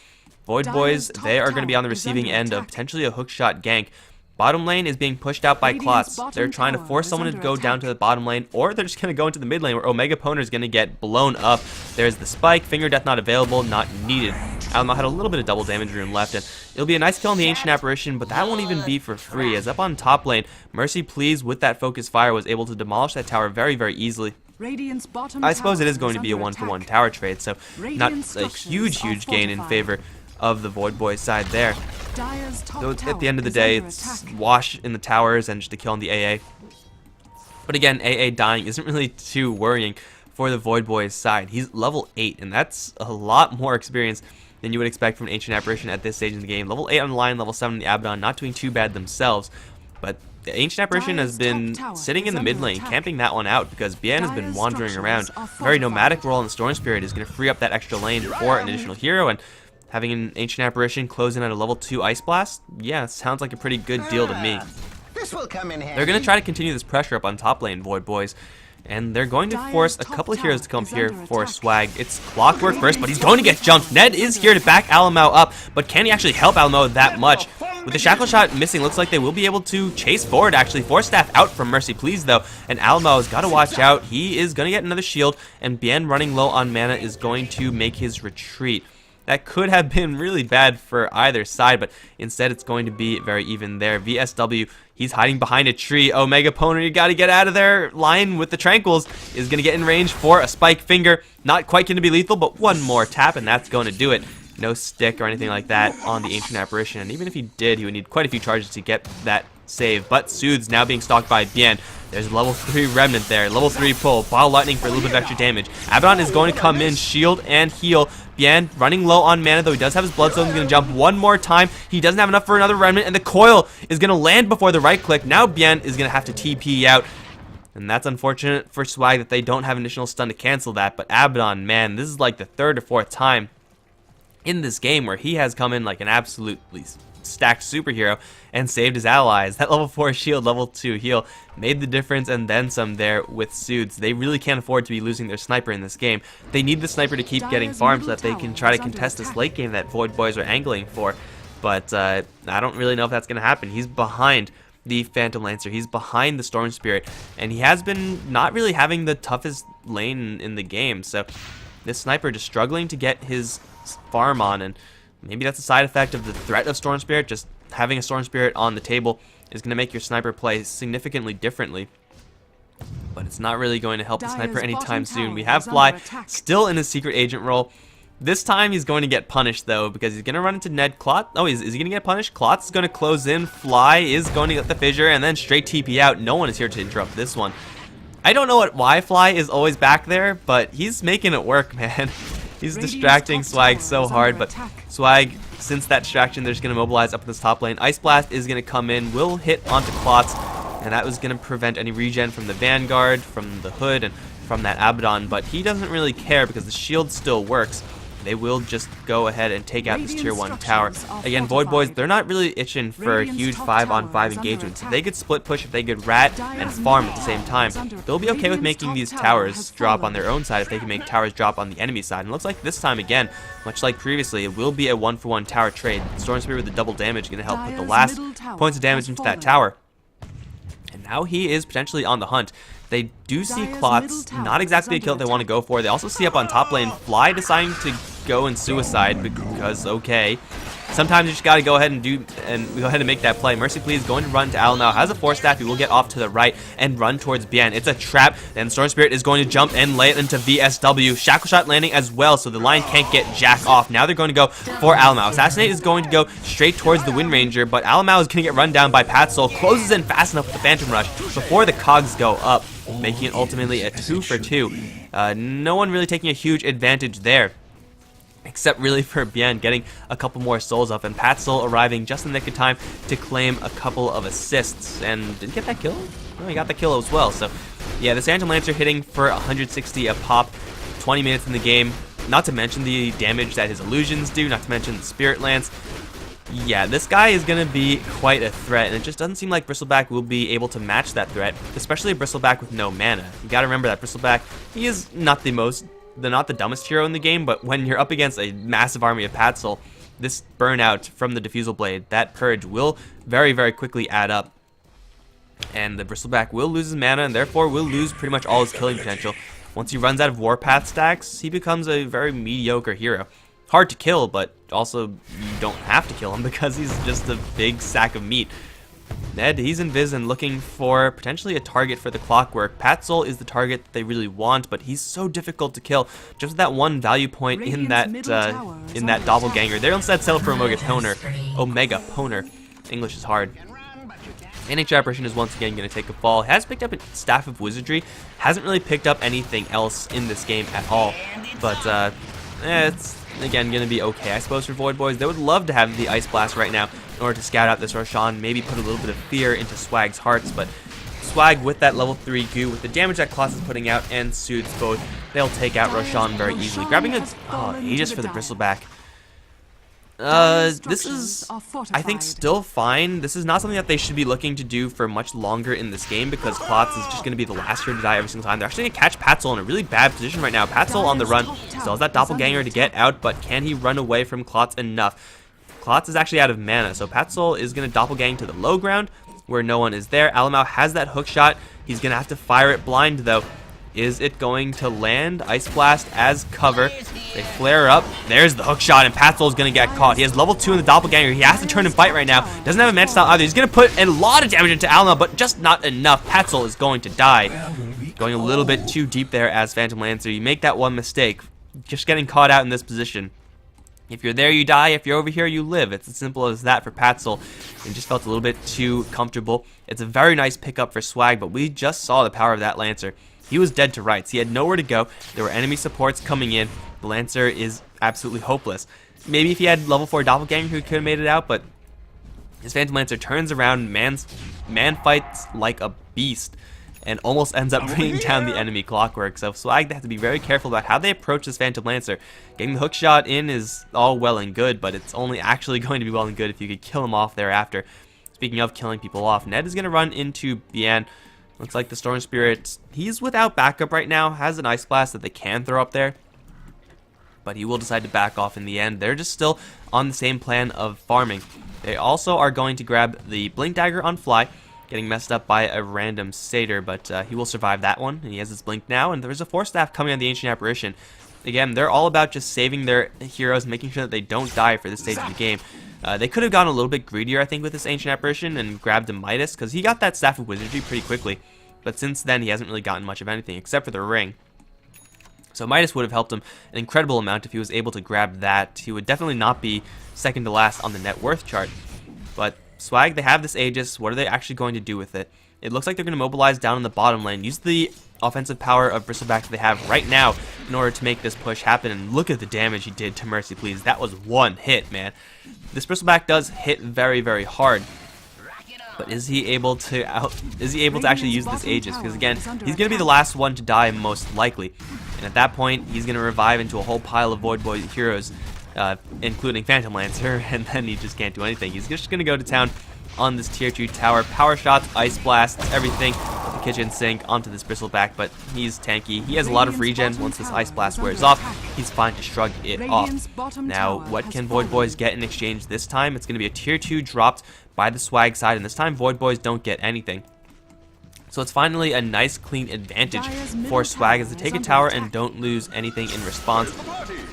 VoidBoys, they are going to be on the receiving end of potentially a hookshot gank. Bottom lane is being pushed out by Klotz. They're trying to force someone to go down to the bottom lane, or they're just going to go into the mid lane where Omega Poner is going to get blown up. There's the spike, Finger Death not available, not needed. Alamo had a little bit of double damage rune left, and it'll be a nice kill on the Ancient Apparition, but that won't even be for free, as up on top lane, Mercy Please with that Focus Fire was able to demolish that tower very, very easily. I suppose it is going to be a 1-for-1 tower trade, so not a huge gain in favor of the VoidBoys side there. So at the end of the day, it's wash in the towers and just a kill on the AA. But again, AA dying isn't really too worrying for the VoidBoys side. He's level 8, and that's a lot more experience than you would expect from an Ancient Apparition at this stage in the game. Level 8 on the Lion, level 7 on the Abaddon, not doing too bad themselves. But the Ancient Apparition has been sitting in the mid lane, camping that one out, because Bien has been wandering around. A very nomadic role in the Storm Spirit is going to free up that extra lane for an additional hero, and having an Ancient Apparition close in at a level 2 Ice Blast, yeah, sounds like a pretty good deal to me. This will come in handy. They're going to try to continue this pressure up on top lane, VoidBoys, and they're going to force a couple of heroes to come up here for Swag. It's Clockwork first, but he's going to get jumped. Ned is here to back Alamau up, but can he actually help Alamau that much? With the Shackle Shot missing, looks like they will be able to chase forward, actually. Force Staff out from Mercy Please, though, and Alamau has got to watch out. He is going to get another shield, and Bien running low on mana is going to make his retreat. That could have been really bad for either side, but instead it's going to be very even there. VSW, he's hiding behind a tree. Omega Poner, you got to get out of there. Lion with the Tranquils is going to get in range for a Spike Finger. Not quite going to be lethal, but one more tap, and that's going to do it. No stick or anything like that on the Ancient Apparition, and even if he did, he would need quite a few charges to get that save. But Soothes now being stalked by Bien. There's a level 3 Remnant there. Level 3 pull. Bile Lightning for a little bit of extra damage. Abaddon is going to come in, shield and heal. Bien running low on mana, though he does have his Bloodstone. He's going to jump one more time. He doesn't have enough for another Remnant, and the coil is going to land before the right click. Now Bien is going to have to TP out. And that's unfortunate for Swag that they don't have additional stun to cancel that. But Abaddon, man, this is like the 3rd or 4th time in this game where he has come in like an absolutely stacked superhero and saved his allies. That level 4 shield, level 2 heal made the difference and then some there with Soothes. They really can't afford to be losing their sniper in this game. They need the sniper to keep getting farmed so that they can try to contest this late game that VoidBoys are angling for. But I don't really know if that's going to happen. He's behind the Phantom Lancer. He's behind the Storm Spirit, and he has been not really having the toughest lane in the game. So this sniper just struggling to get his farm on, and maybe that's a side effect of the threat of Storm Spirit. Just having a Storm Spirit on the table is going to make your sniper play significantly differently. But it's not really going to help the sniper anytime soon. We have Fly still in his secret agent role. This time he's going to get punished though, because he's going to run into Ned. Klotz. Oh, is he going to get punished? Klotz is going to close in. Fly is going to get the fissure and then straight TP out. No one is here to interrupt this one. I don't know why Fly is always back there, but he's making it work, man. He's distracting Swag so hard, but Swag, since that distraction, they're just going to mobilize up in this top lane. Ice Blast is going to come in, will hit onto Klotz, and that was going to prevent any regen from the Vanguard, from the Hood, and from that Abaddon, but he doesn't really care because the shield still works. They will just go ahead and take out this tier 1 tower. Again, VoidBoys, they're not really itching for huge 5-on-5 engagements. If they could split push, if they could rat and farm at the same time, they'll be okay with making these towers drop on their own side if they can make towers drop on the enemy side. And it looks like this time again, much like previously, it will be a 1-for-1 tower trade. Storm Spirit with the double damage is going to help put the last points of damage into that tower. And now he is potentially on the hunt. They do see Klotz, not exactly a kill that they want to go for. They also see up on top lane Fly deciding to go and suicide because, okay, sometimes you just got to go ahead and make that play. Mercy Please going to run to Al now, has a force staff. He will get off to the right and run towards Bien. It's a trap. Then Storm Spirit is going to jump and lay it into VSW. Shackle Shot landing as well, so the line can't get Jack off. Now they're going to go for Alamau. Assassinate is going to go straight towards the Wind Ranger, but Alamau is going to get run down by Patsoul. Closes in fast enough with the Phantom Rush before the cogs go up, making it ultimately a 2-for-2. No one really taking a huge advantage there, except really for Bien getting a couple more souls up, and Patsoul arriving just in the nick of time to claim a couple of assists. And didn't get that kill? No, he got the kill as well. So yeah, the Phantom Lancer hitting for 160 a pop, 20 minutes in the game, not to mention the damage that his illusions do, not to mention the Spirit Lance. Yeah, this guy is going to be quite a threat, and it just doesn't seem like Bristleback will be able to match that threat, especially a Bristleback with no mana. You got to remember that Bristleback, he is not the dumbest hero in the game, but when you're up against a massive army of Patsoul, this burnout from the Diffusal Blade, that purge will very, very quickly add up. And the Bristleback will lose his mana, and therefore will lose pretty much all his killing potential. Once he runs out of Warpath stacks, he becomes a very mediocre hero. Hard to kill, but also you don't have to kill him because he's just a big sack of meat. Ned, he's in Viz and looking for potentially a target for the Clockwork. Patsoul is the target that they really want, but he's so difficult to kill. Just that one value point in that doppelganger. They'll instead settle for Omega Poner. English is hard. NH Apparition is once again going to take a fall. Has picked up a Staff of Wizardry. Hasn't really picked up anything else in this game at all. But it's again going to be okay, I suppose, for VoidBoys. They would love to have the Ice Blast right now in order to scout out this Roshan, maybe put a little bit of fear into Swag's hearts, but Swag with that level 3 goo, with the damage that Klotz is putting out, and Soothes both, they'll take out Roshan very easily. Grabbing a Aegis for the Bristleback. This is, I think, still fine. This is not something that they should be looking to do for much longer in this game, because Klotz is just going to be the last hero to die every single time. They're actually going to catch Patsoul in a really bad position right now. Patsoul on the run, still has that doppelganger to get out, but can he run away from Klotz enough? Klotz is actually out of mana, so Patsoul is going to doppelgang to the low ground, where no one is there. Alamau has that hook shot. He's going to have to fire it blind, though. Is it going to land? Ice Blast as cover. They flare up. There's the hook shot, and Patsoul's going to get caught. He has level 2 in the doppelganger. He has to turn and fight right now. Doesn't have a match style either. He's going to put a lot of damage into Alamau, but just not enough. Patsoul is going to die. Going a little bit too deep there as Phantom Lancer. You make that one mistake, just getting caught out in this position. If you're there, you die. If you're over here, you live. It's as simple as that for Patzel. It just felt a little bit too comfortable. It's a very nice pickup for Swag, but we just saw the power of that Lancer. He was dead to rights. He had nowhere to go. There were enemy supports coming in. The Lancer is absolutely hopeless. Maybe if he had level 4 Doppelganger, he could have made it out, but his Phantom Lancer turns around, man fights like a beast, and almost ends up bringing down the enemy Clockwork. So Swag, they have to be very careful about how they approach this Phantom Lancer. Getting the hook shot in is all well and good, but it's only actually going to be well and good if you could kill him off thereafter. Speaking of killing people off, Ned is going to run into Bien. Looks like the Storm Spirit, he's without backup right now, has an Ice Blast that they can throw up there, but he will decide to back off in the end. They're just still on the same plan of farming. They also are going to grab the Blink Dagger on Fly, getting messed up by a random Satyr, but he will survive that one, and he has his Blink now, and there's a Force Staff coming on the Ancient Apparition. Again, they're all about just saving their heroes, making sure that they don't die for this stage of the game. They could have gone a little bit greedier, I think, with this Ancient Apparition and grabbed a Midas, because he got that Staff of Wizardry pretty quickly, but since then he hasn't really gotten much of anything, except for the ring. So Midas would have helped him an incredible amount if he was able to grab that. He would definitely not be second to last on the net worth chart. But Swag, they have this Aegis. What are they actually going to do with it? It looks like they're going to mobilize down in the bottom lane. Use the offensive power of Bristleback that they have right now in order to make this push happen. And look at the damage he did to Mercy Please. That was one hit, man. This Bristleback does hit very, very hard. But is he able to actually use this Aegis? Because again, he's going to be the last one to die most likely. And at that point, he's going to revive into a whole pile of VoidBoys heroes, including Phantom Lancer, and then he just can't do anything. He's just going to go to town on this tier 2 tower. Power shots, Ice Blasts, everything. The kitchen sink onto this Bristleback, but he's tanky. He has a lot of regen. Once this Ice Blast wears off, he's fine to shrug it off. Now, what can VoidBoys get in exchange this time? It's going to be a tier 2 dropped by the Swag side, and this time VoidBoys don't get anything. So it's finally a nice clean advantage for Swag as they take a tower and don't lose anything in response.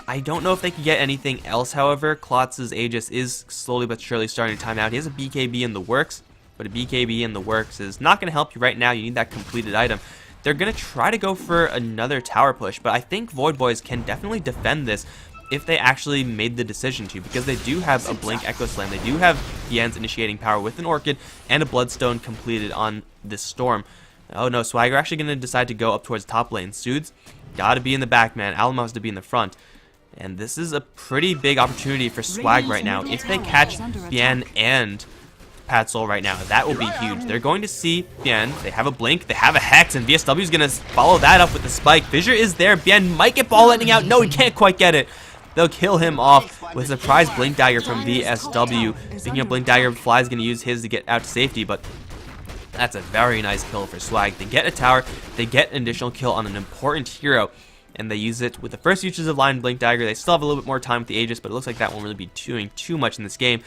I don't know if they can get anything else, however. Klotz's Aegis is slowly but surely starting to time out. He has a BKB in the works, but a BKB in the works is not going to help you right now. You need that completed item. They're going to try to go for another tower push, but I think VoidBoys can definitely defend this if they actually made the decision to, because they do have a Blink Echo Slam. They do have Bien's initiating power with an Orchid and a Bloodstone completed on this Storm. Oh no, Swagger actually going to decide to go up towards top lane. Sudes gotta be in the back, man. Alamo has to be in the front. And this is a pretty big opportunity for Swag right now. If they catch Bien and Patzel right now, that will be huge. They're going to see Bien. They have a Blink, they have a Hex, and VSW is going to follow that up with the Spike. Fissure is there. Bien might get ball lightning out. No, he can't quite get it. They'll kill him off with a surprise Blink Dagger from VSW. Speaking of Blink Dagger, Fly's going to use his to get out to safety, but that's a very nice kill for Swag. They get a tower, they get an additional kill on an important hero, and they use it with the first uses of Line Blink Dagger. They still have a little bit more time with the Aegis, but it looks like that won't really be doing too much in this game.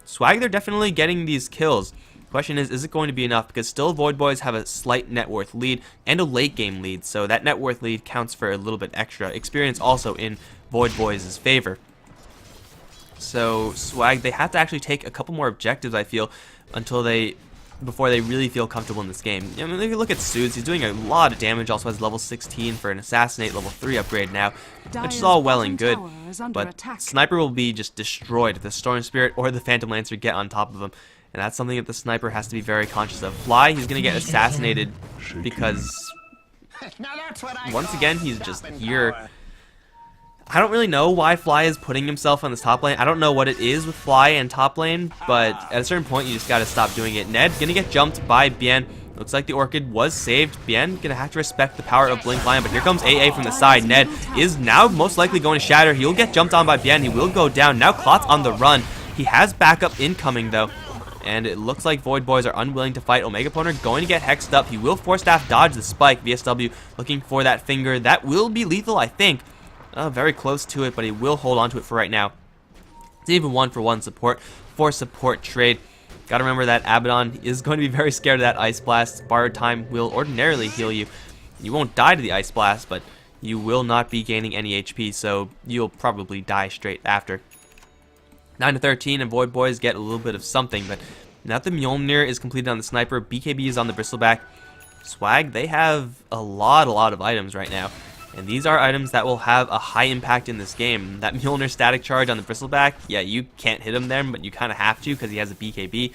Swag, they're definitely getting these kills. Question is it going to be enough? Because still VoidBoys have a slight net worth lead and a late game lead, so that net worth lead counts for a little bit extra experience also in VoidBoys' favor. So Swag, they have to actually take a couple more objectives, I feel, before they really feel comfortable in this game. I mean, if you look at Sudes, he's doing a lot of damage, also has level 16 for an Assassinate level 3 upgrade now, which is all well and good, but Sniper will be just destroyed if the Storm Spirit or the Phantom Lancer get on top of him, and that's something that the Sniper has to be very conscious of. Fly, he's going to get assassinated because, once again, he's just here. I don't really know why Fly is putting himself on this top lane. I don't know what it is with Fly and top lane, but at a certain point, you just gotta stop doing it. Ned gonna get jumped by Bien. Looks like the Orchid was saved. Bien gonna have to respect the power of Blink Lion, but here comes AA from the side. Ned is now most likely going to shatter. He'll get jumped on by Bien. He will go down. Now Klotz on the run. He has backup incoming, though. And it looks like VoidBoys are unwilling to fight. Omega Poner going to get hexed up. He will Force Staff dodge the Spike. VSW looking for that finger. That will be lethal, I think. Very close to it, but he will hold on to it for right now. It's even 1-for-1 support for support trade. Gotta remember that Abaddon is going to be very scared of that Ice Blast. Borrowed Time will ordinarily heal you. You won't die to the Ice Blast, but you will not be gaining any HP, so you'll probably die straight after. 9-13, and VoidBoys get a little bit of something, but now that the Mjolnir is completed on the Sniper, BKB is on the Bristleback. Swag, they have a lot of items right now. And these are items that will have a high impact in this game. That Mjolnir static charge on the Bristleback, yeah, you can't hit him there, but you kind of have to because he has a BKB.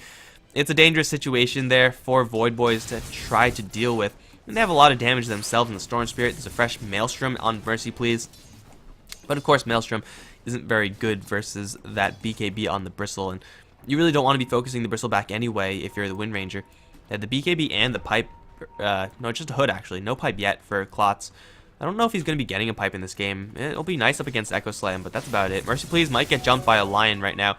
It's a dangerous situation there for VoidBoys to try to deal with. And they have a lot of damage themselves in the Storm Spirit. There's a fresh Maelstrom on Mercy Please. But of course, Maelstrom isn't very good versus that BKB on the Bristle. And you really don't want to be focusing the Bristleback anyway if you're the Wind Ranger. They had the BKB and the Pipe. No, just a Hood actually. No Pipe yet for Klotz. I don't know if he's going to be getting a Pipe in this game. It'll be nice up against Echo Slam, but that's about it. Mercy Please might get jumped by a Lion right now.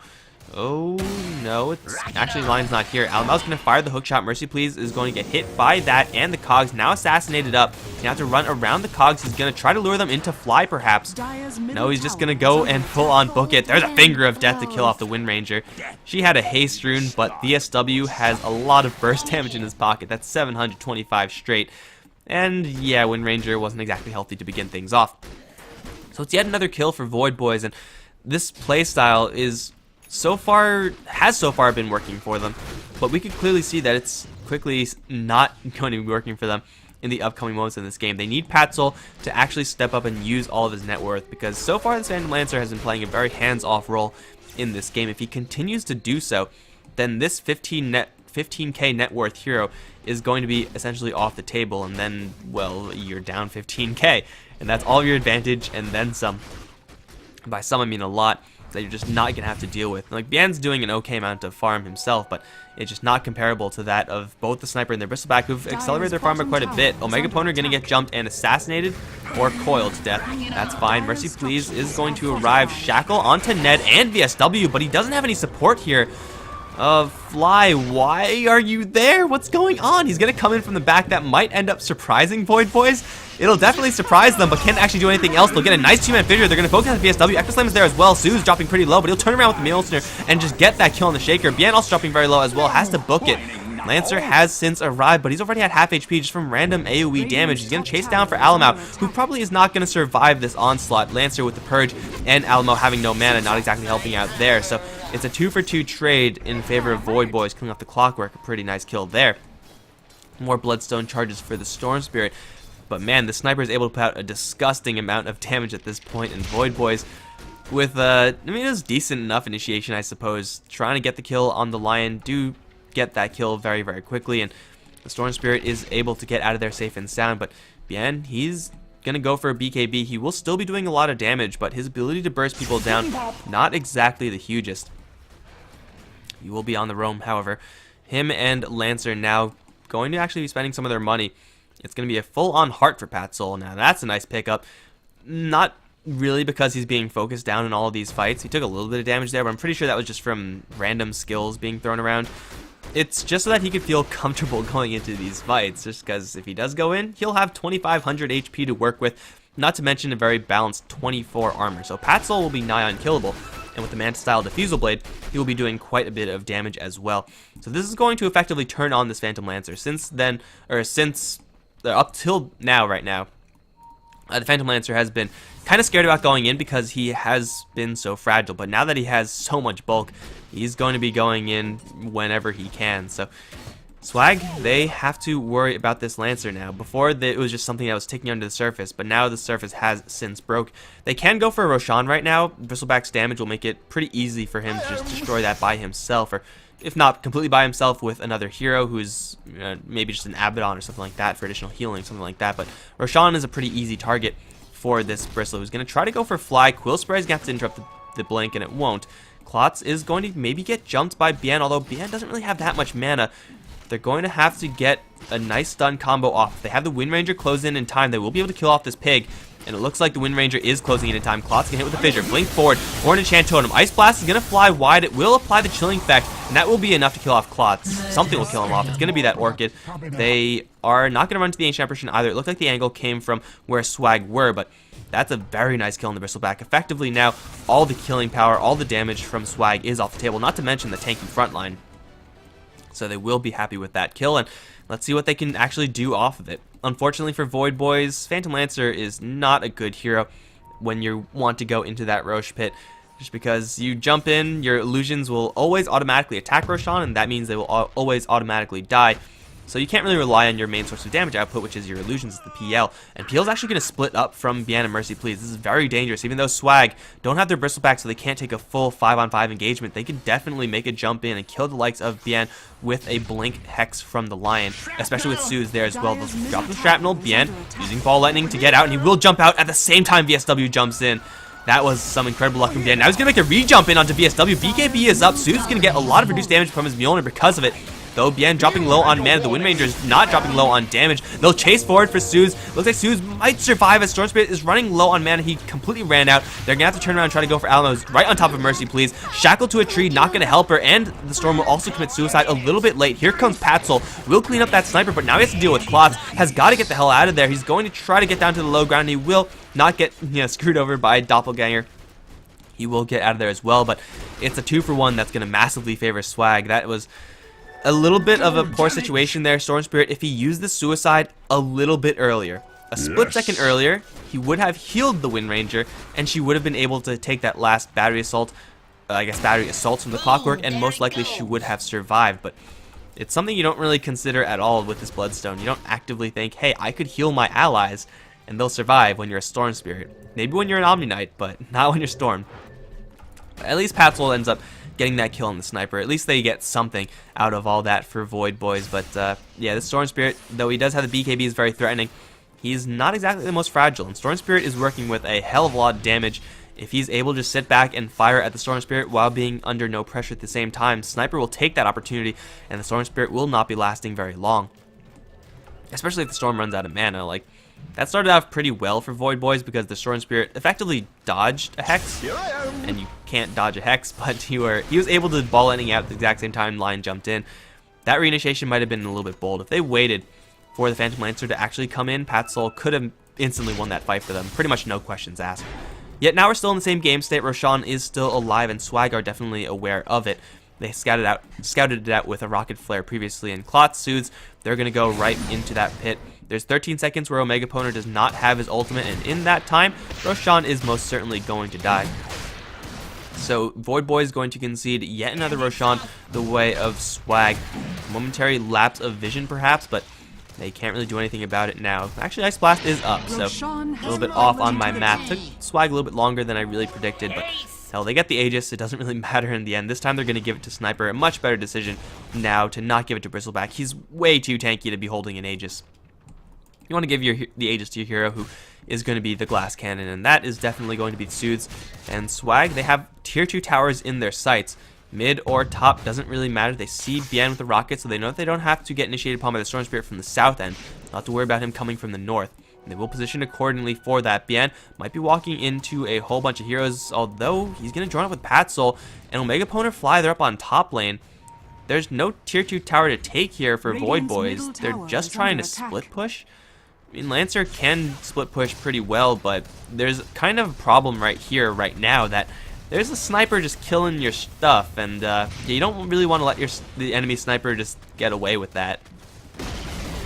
Oh, no, it's actually Lion's not here. Alamo's going to fire the hookshot. Mercy Please is going to get hit by that, and the Cogs now assassinated up. He's going to have to run around the Cogs. He's going to try to lure them into fly, perhaps. No, he's just going to go and full on book it. There's a Finger of Death to kill off the Wind Ranger. She had a haste rune, but VSW has a lot of burst damage in his pocket. That's 725 straight. And yeah, Wind Ranger wasn't exactly healthy to begin things off. So it's yet another kill for VoidBoys, and this playstyle has so far been working for them, but we could clearly see that it's quickly not going to be working for them in the upcoming moments in this game. They need Patzel to actually step up and use all of his net worth, because so far this Phantom Lancer has been playing a very hands-off role in this game. If he continues to do so, then this 15k net worth hero is going to be essentially off the table, and then, well, you're down 15k, and that's all your advantage and then some. By some, I mean a lot that you're just not going to have to deal with. Like, Bian's doing an okay amount of farm himself, but it's just not comparable to that of both the Sniper and their Bristleback, who've accelerated their farm by quite a bit. Omega Poner going to get jumped and assassinated or coiled to death. That's fine. Mercy Please is going to arrive. Shackle onto Ned and VSW, but he doesn't have any support here. Fly, why are you there? What's going on? He's going to come in from the back. That might end up surprising VoidBoys. It'll definitely surprise them, but can't actually do anything else. They'll get a nice two-man fissure. They're going to focus on VSW. Echo Slam is there as well. Sue's dropping pretty low, but he'll turn around with the Mjolnir and just get that kill on the Shaker. Bien also dropping very low as well. Has to book it. Lancer has since arrived, but he's already had half HP just from random AoE damage. He's going to chase down for Alamo, who probably is not going to survive this onslaught. Lancer with the Purge and Alamo having no mana, not exactly helping out there. So it's a 2-for-2 trade in favor of VoidBoys, killing off the Clockwork. A pretty nice kill there. More Bloodstone charges for the Storm Spirit. But man, the Sniper is able to put out a disgusting amount of damage at this point, and VoidBoys with, I mean, it was decent enough initiation, I suppose. Trying to get the kill on the Lion, do get that kill very, very quickly, and the Storm Spirit is able to get out of there safe and sound. But Bien, he's gonna go for a BKB. He will still be doing a lot of damage, but his ability to burst people down, not exactly the hugest. He will be on the roam, however. Him and Lancer now going to actually be spending some of their money. It's going to be a full-on heart for Patzel. Now, that's a nice pickup. Not really because he's being focused down in all of these fights. He took a little bit of damage there, but I'm pretty sure that was just from random skills being thrown around. It's just so that he could feel comfortable going into these fights, just because if he does go in, he'll have 2,500 HP to work with, not to mention a very balanced 24 armor. So Patzel will be nigh unkillable, and with the Manta-style Diffusal Blade, he will be doing quite a bit of damage as well. So this is going to effectively turn on this Phantom Lancer. Since up till now, right now, the Phantom Lancer has been kind of scared about going in because he has been so fragile. But now that he has so much bulk, he's going to be going in whenever he can. So Swag, they have to worry about this Lancer now. Before, it was just something that was ticking under the surface, but now the surface has since broke. They can go for a Roshan right now. Bristleback's damage will make it pretty easy for him to just destroy that by himself, or if not completely by himself, with another hero who's maybe just an Abaddon or something like that for additional healing, something like that. But Roshan is a pretty easy target for this Bristle, who's going to try to go for Fly. Quill Spray is going to have to interrupt the blink, and it won't. Klotz is going to maybe get jumped by Bien, although Bien doesn't really have that much mana. They're going to have to get a nice stun combo off. If they have the Wind Ranger close in time, they will be able to kill off this pig. And it looks like the Wind Ranger is closing in time. Klotz can hit with the Fissure. Blink forward. Or an Enchant Totem. Ice Blast is going to fly wide. It will apply the Chilling Effect. And that will be enough to kill off Klotz. Something will kill him off. It's going to be that Orchid. They are not going to run to the Ancient Apparition either. It looked like the angle came from where Swag were, but that's a very nice kill on the Bristleback. Effectively now, all the killing power, all the damage from Swag is off the table. Not to mention the tanky front line. So they will be happy with that kill, and let's see what they can actually do off of it. Unfortunately for VoidBoys, Phantom Lancer is not a good hero when you want to go into that Roche pit. Just because you jump in, your illusions will always automatically attack Roshan, and that means they will always automatically die. So you can't really rely on your main source of damage output, which is your illusions, the PL. And PL is actually going to split up from Bien and Mercy Please. This is very dangerous. Even though Swag don't have their bristleback, so they can't take a full 5-on-5 engagement, they could definitely make a jump in and kill the likes of Bien with a blink hex from the Lion, especially with Suze there as well. They'll drop the shrapnel. Bien using Ball Lightning to get out, and he will jump out at the same time VSW jumps in. That was some incredible luck from Bien. Now he's going to make a re-jump in onto VSW. BKB is up. Suze is going to get a lot of reduced damage from his Mjolnir because of it. Though Bien dropping low on mana, the Wind Ranger is not dropping low on damage. They'll chase forward for Suze. Looks like Suze might survive as Storm Spirit is running low on mana. He completely ran out. They're going to have to turn around and try to go for Alamo's right on top of Mercy Please. Shackled to a tree, not going to help her, and the Storm will also commit suicide a little bit late. Here comes Patzel. Will clean up that sniper, but now he has to deal with Klotz. Has got to get the hell out of there. He's going to try to get down to the low ground, and he will not get screwed over by Doppelganger. He will get out of there as well, but it's a 2-for-1 that's going to massively favor Swag. That was a little bit of a poor situation there, Storm Spirit. If he used the suicide a little bit earlier, a split second earlier, he would have healed the Wind Ranger, and she would have been able to take that last battery assault, battery assaults from the Clockwork, and most likely she would have survived. But it's something you don't really consider at all with this Bloodstone. You don't actively think, hey, I could heal my allies, and they'll survive when you're a Storm Spirit. Maybe when you're an Omni Knight, but not when you're Storm. At least Patzel ends up getting that kill on the sniper. At least they get something out of all that for VoidBoys. But yeah, the Storm Spirit, though he does have the BKB, is very threatening. He's not exactly the most fragile, and Storm Spirit is working with a hell of a lot of damage. If he's able to sit back and fire at the Storm Spirit while being under no pressure at the same time, Sniper will take that opportunity, and the Storm Spirit will not be lasting very long. Especially if the Storm runs out of mana. Like, that started off pretty well for VoidBoys because the Storm Spirit effectively dodged a Hex, and you can't dodge a Hex, but he was able to Ball Lightning out at the exact same time Lion jumped in. That reinitiation might have been a little bit bold. If they waited for the Phantom Lancer to actually come in, Patzel could have instantly won that fight for them. Pretty much no questions asked. Yet now we're still in the same game state. Roshan is still alive, and Swag are definitely aware of it. They scouted it out with a Rocket Flare previously, and Klotz Suits, they're going to go right into that pit. There's 13 seconds where Omega Poner does not have his ultimate, and in that time, Roshan is most certainly going to die. So VoidBoy is going to concede yet another Roshan the way of Swag. Momentary lapse of vision perhaps, but they can't really do anything about it now. Actually, Ice Blast is up, so a little bit off on my math. Took Swag a little bit longer than I really predicted, but hell, they get the Aegis. It doesn't really matter in the end. This time they're going to give it to Sniper. A much better decision now to not give it to Bristleback. He's way too tanky to be holding an Aegis. You want to give the Aegis to your hero who is going to be the Glass Cannon, and that is definitely going to be Suits. And Swag, they have tier 2 towers in their sights. Mid or top doesn't really matter. They see Bien with the rocket, so they know that they don't have to get initiated upon by the Storm Spirit from the south end. Not to worry about him coming from the north. And they will position accordingly for that. Bien might be walking into a whole bunch of heroes, although he's going to join up with Patzel. And Omega Poner Fly, they're up on top lane. There's no tier 2 tower to take here for VoidBoys. They're just trying to split push. I mean, Lancer can split push pretty well, but there's kind of a problem right here, right now, that there's a sniper just killing your stuff, and you don't really want to let the enemy sniper just get away with that.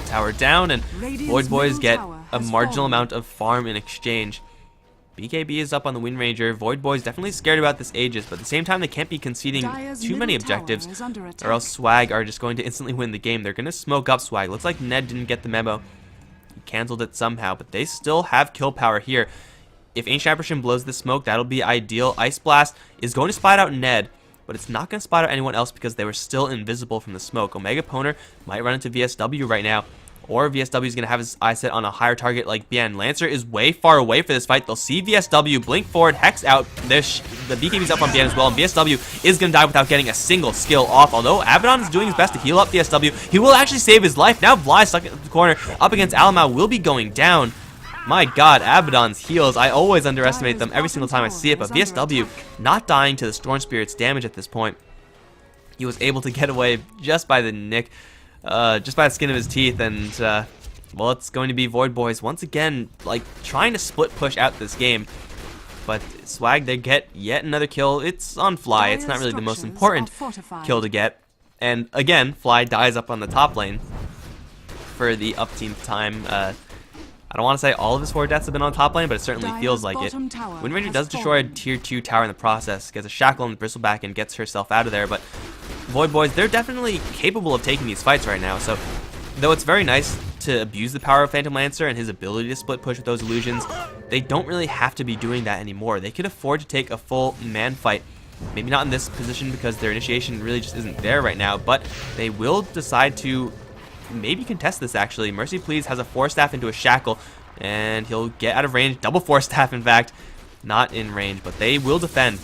Tower down, and VoidBoys get a marginal amount of farm in exchange. BKB is up on the Wind Ranger. VoidBoys definitely scared about this Aegis, but at the same time they can't be conceding too many objectives, or else Swag are just going to instantly win the game. They're going to smoke up Swag. Looks like Ned didn't get the memo. He canceled it somehow, but they still have kill power here. If Ancient Apparition blows the smoke, that'll be ideal. Ice Blast is going to spot out Ned, but it's not going to spot out anyone else because they were still invisible from the smoke. Omega Poner might run into VSW right now, or VSW is going to have his eye set on a higher target like Bien. Lancer is way far away for this fight. They'll see VSW, blink forward, Hex out. The BKB's up on Bien as well, and VSW is going to die without getting a single skill off. Although Abaddon is doing his best to heal up VSW, he will actually save his life. Now Vly stuck in the corner up against Alamau will be going down. My god, Abaddon's heals, I always underestimate them every single time I see it, but VSW not dying to the Storm Spirit's damage at this point. He was able to get away just by the nick, just by the skin of his teeth, and well, it's going to be VoidBoys once again, like, trying to split push out this game. But Swag, they get yet another kill. It's on Fly. It's not really the most important kill to get. And again, Fly dies up on the top lane for the upteenth time. I don't want to say all of his 4 deaths have been on top lane, but it certainly feels like it. Wind Ranger does destroy a tier 2 tower in the process, gets a shackle on the Bristleback and gets herself out of there, but VoidBoys, they're definitely capable of taking these fights right now, so Though it's very nice to abuse the power of Phantom Lancer and his ability to split push with those illusions, they don't really have to be doing that anymore. They could afford to take a full man fight. Maybe not in this position because their initiation really just isn't there right now, but they will decide to maybe contest this actually. Mercy Please has a 4-staff into a shackle, and he'll get out of range. Double 4-staff, in fact. Not in range, but they will defend.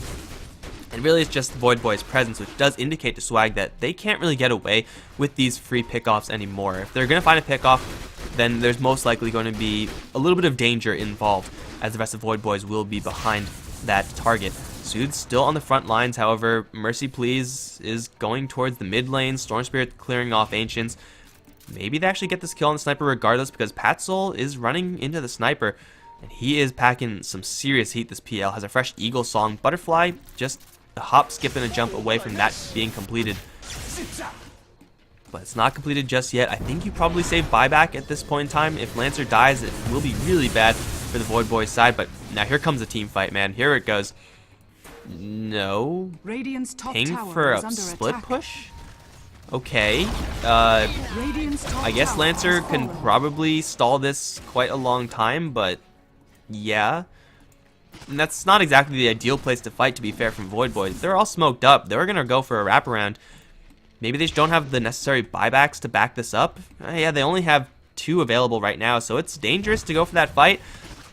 And really it's just VoidBoys' presence, which does indicate to Swag that they can't really get away with these free pickoffs anymore. If they're going to find a pickoff, then there's most likely going to be a little bit of danger involved, as the rest of VoidBoys will be behind that target. Soothes still on the front lines, however, Mercy Please is going towards the mid lane, Storm Spirit clearing off Ancients. Maybe they actually get this kill on the sniper regardless, because Patsoul is running into the sniper, and he is packing some serious heat. This PL has a fresh Eagle Song. Butterfly, just a hop, skip, and a jump away from that being completed. But it's not completed just yet. I think you probably save buyback at this point in time. If Lancer dies, it will be really bad for the VoidBoys side, but now here comes a team fight, man. Here it goes. No. Radiant's top Ping tower for is a under split attack. push? Okay. Radiant's top I guess tower Lancer has can fallen. probably stall this quite a long time, but yeah. And that's not exactly the ideal place to fight, to be fair, from VoidBoys. They're all smoked up. They're going to go for a wraparound. Maybe they just don't have the necessary buybacks to back this up. Yeah, they only have 2 available right now, so it's dangerous to go for that fight.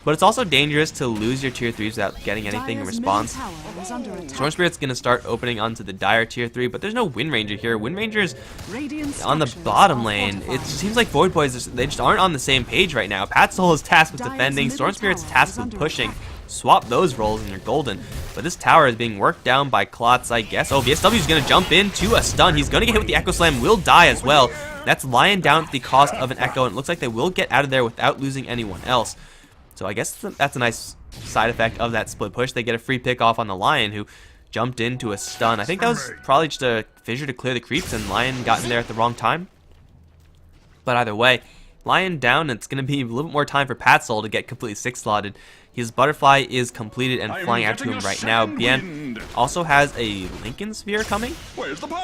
But it's also dangerous to lose your tier 3s without getting anything in Dire's response. middle tower is under attack. Storm Spirit's going to start opening onto the Dire tier 3, but there's no Wind Ranger here. Wind Ranger's Radiant on the structures bottom are lane. It fortified. seems like VoidBoys, they just aren't on the same page right now. Patsoul is tasked with Dire's defending, middle Storm Spirit's tower tasked is with under pushing. attack. Swap those roles and you're golden. But this tower is being worked down by Klotz, I guess. Oh, VSW is going to jump into a stun. He's going to get hit with the Echo Slam, will die as well. That's Lion down at the cost of an Echo, and it looks like they will get out of there without losing anyone else. So I guess that's a nice side effect of that split push. They get a free pick off on the Lion, who jumped into a stun. I think that was probably just a fissure to clear the creeps, and Lion got in there at the wrong time. But either way, Lion down, and it's going to be a little bit more time for Patsoul to get completely 6-slotted. His Butterfly is completed and flying out to him right now. Bien also has a Lincoln Sphere coming.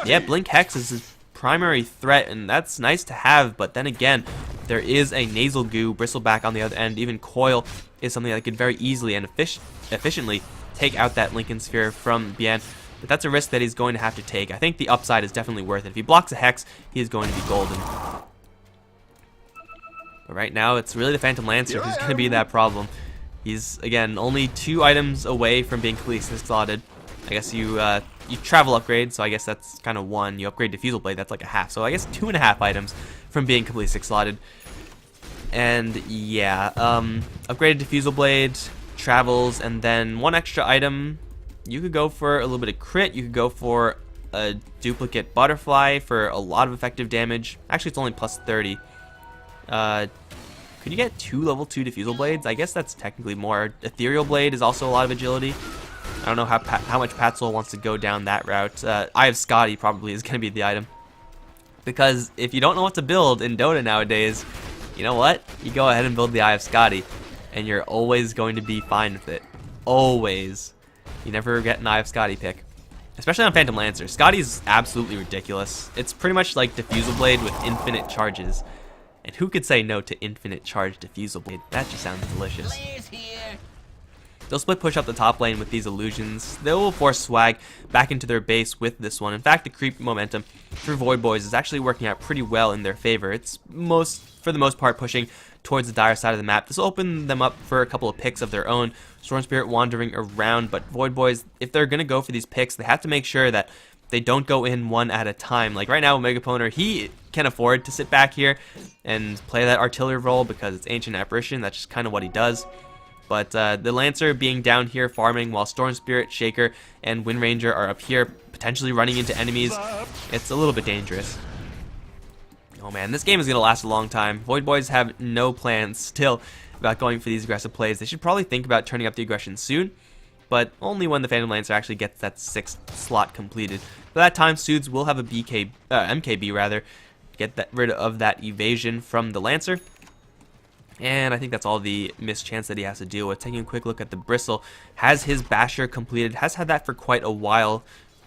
Yeah, Blink Hex is his primary threat, and that's nice to have, but then again, there is a Nasal Goo, Bristleback on the other end. Even Coil is something that could very easily and efficiently take out that Lincoln Sphere from Bien, but that's a risk that he's going to have to take. I think the upside is definitely worth it. If he blocks a Hex, he is going to be golden. But right now, it's really the Phantom Lancer who's going to be that problem. He's, again, only 2 items away from being completely 6-slotted. I guess you travel upgrade, so I guess that's kind of 1. You upgrade Diffusal Blade, that's like a half. So I guess 2.5 items from being completely 6-slotted. And yeah, upgraded Diffusal Blade, travels, and then 1 extra item. You could go for a little bit of crit. You could go for a duplicate Butterfly for a lot of effective damage. Actually, it's only plus 30. Could you get 2 level 2 Diffusal Blades? I guess that's technically more. Ethereal Blade is also a lot of agility. I don't know how much Patsoul wants to go down that route. Eye of Scotty probably is going to be the item. Because if you don't know what to build in Dota nowadays, you know what? You go ahead and build the Eye of Scotty, and you're always going to be fine with it. Always. You never get an Eye of Scotty pick. Especially on Phantom Lancer. Scotty's absolutely ridiculous. It's pretty much like Diffusal Blade with infinite charges. And who could say no to infinite charge Diffusal Blade? That just sounds delicious. They'll split push up the top lane with these illusions. They will force Swag back into their base with this one. In fact, the creep momentum for VoidBoys is actually working out pretty well in their favor. It's for the most part, pushing towards the Dire side of the map. This will open them up for a couple of picks of their own. Storm Spirit wandering around, but VoidBoys, if they're going to go for these picks, they have to make sure that they don't go in one at a time. Like right now, Megaponer, he can afford to sit back here and play that artillery role because it's Ancient Apparition. That's just kind of what he does. But the Lancer being down here farming while Storm Spirit, Shaker, and Wind Ranger are up here potentially running into enemies, it's a little bit dangerous. Oh man, this game is going to last a long time. VoidBoys have no plans still about going for these aggressive plays. They should probably think about turning up the aggression soon, but only when the Phantom Lancer actually gets that 6th slot completed. By that time, Suits will have a MKB rather, get rid of that evasion from the Lancer. And I think that's all the missed chance that he has to deal with. Taking a quick look at the Bristle, has his Basher completed, has had that for quite a while.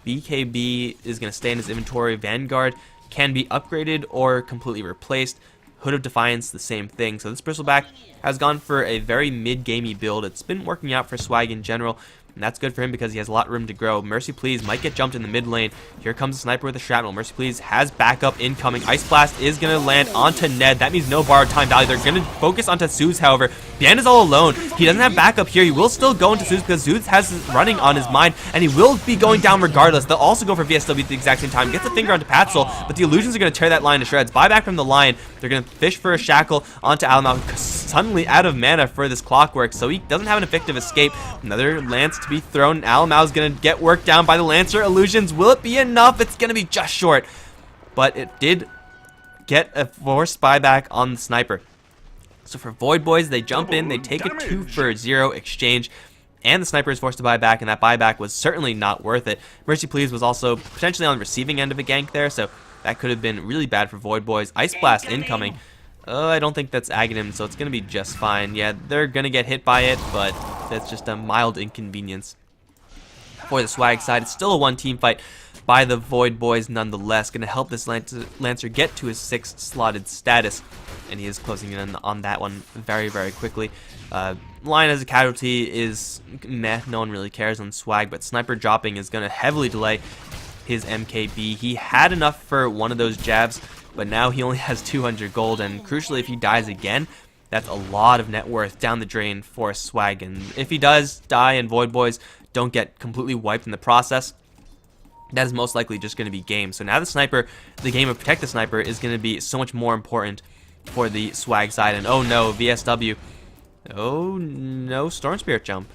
BKB is going to stay in his inventory. Vanguard can be upgraded or completely replaced. Hood of Defiance, the same thing. So this Bristleback has gone for a very mid-gamey build. It's been working out for Swag in general, and that's good for him because he has a lot of room to grow. Mercy Please might get jumped in the mid lane. Here comes the sniper with a shrapnel. Mercy Please has backup incoming. Ice Blast is going to land onto Ned. That means no borrowed time value. They're going to focus onto Zeus, however. Bian is all alone. He doesn't have backup here. He will still go into Zeus because Zeus has running on his mind, and he will be going down regardless. They'll also go for VSW at the exact same time. Gets the finger onto Patzel, but the illusions are going to tear that line to shreds. Buyback from the Lion. They're going to fish for a shackle onto Alamau, suddenly out of mana for this Clockwork, so he doesn't have an effective escape. Another lance to be thrown. Alamau is going to get worked down by the Lancer. Illusions, will it be enough? It's going to be just short, but it did get a forced buyback on the sniper. So for VoidBoys, they jump in, they take a 2-for-0 exchange, and the sniper is forced to buy back, and that buyback was certainly not worth it. Mercy Please was also potentially on the receiving end of a gank there, so that could have been really bad for VoidBoys. Ice Blast incoming. I don't think that's Aghanim, so it's going to be just fine. Yeah, they're going to get hit by it, but that's just a mild inconvenience. For the Swag side, it's still a one-team fight by the VoidBoys nonetheless. Going to help this Lancer get to his 6-slotted status, and he is closing in on that one very, very quickly. Lion as a casualty is meh, no one really cares on Swag, but Sniper dropping is going to heavily delay his MKB. He had enough for one of those jabs, but now he only has 200 gold, and crucially, if he dies again, that's a lot of net worth down the drain for Swag. And if he does die and VoidBoys don't get completely wiped in the process, that is most likely just going to be game. So now the sniper, the game of Protect the Sniper, is going to be so much more important for the Swag side. And oh no, VSW. Oh no, Storm Spirit jump.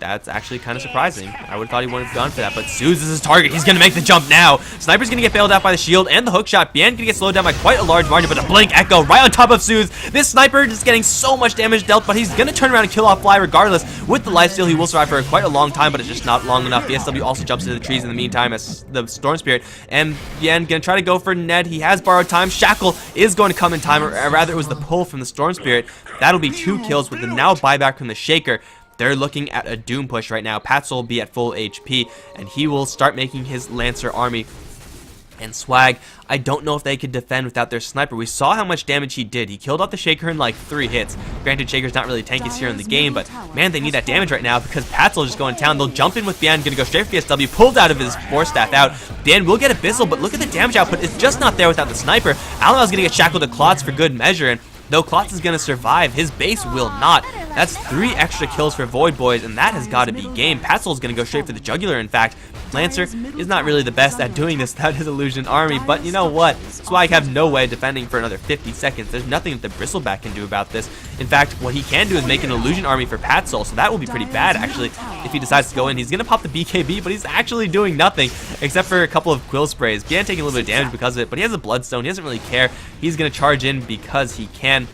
That's actually kind of surprising. I would have thought he would have gone for that, but Zeus is his target. He's going to make the jump now. Sniper's going to get bailed out by the shield and the hook shot. Bian going to get slowed down by quite a large margin, but a Blink Echo right on top of Zeus. This Sniper is getting so much damage dealt, but he's going to turn around and kill off Fly regardless. With the lifesteal, he will survive for quite a long time, but it's just not long enough. VSW also jumps into the trees in the meantime as the Storm Spirit, and Bian going to try to go for Ned. He has borrowed time. Shackle is going to come in time, or rather it was the pull from the Storm Spirit. That'll be 2 kills with the now buyback from the Shaker. They're looking at a Doom push right now. Patzel will be at full HP, and he will start making his Lancer army. And Swag, I don't know if they could defend without their sniper. We saw how much damage he did. He killed off the Shaker in like 3 hits. Granted, Shaker's not really tankiest here in the game, but man, they need that damage right now because Patzel is just going to town. They'll jump in with Bian, gonna go straight for VSW, pulled out of his Force Staff out. Dan will get Abyssal, but look at the damage output. It's just not there without the sniper. Alamau's gonna get shackled to Klotz for good measure, and though Klotz is gonna survive, his base will not. That's 3 extra kills for VoidBoys, and that has got to be game. Patzel's going to go straight for the jugular, in fact. Lancer is not really the best at doing this without his illusion army, but you know what? Swag have no way of defending for another 50 seconds. There's nothing that the Bristleback can do about this. In fact, what he can do is make an illusion army for Patzel, so that will be pretty bad, actually, if he decides to go in. He's going to pop the BKB, but he's actually doing nothing, except for a couple of Quill Sprays. Bian taking a little bit of damage because of it, but he has a Bloodstone. He doesn't really care. He's going to charge in because he can.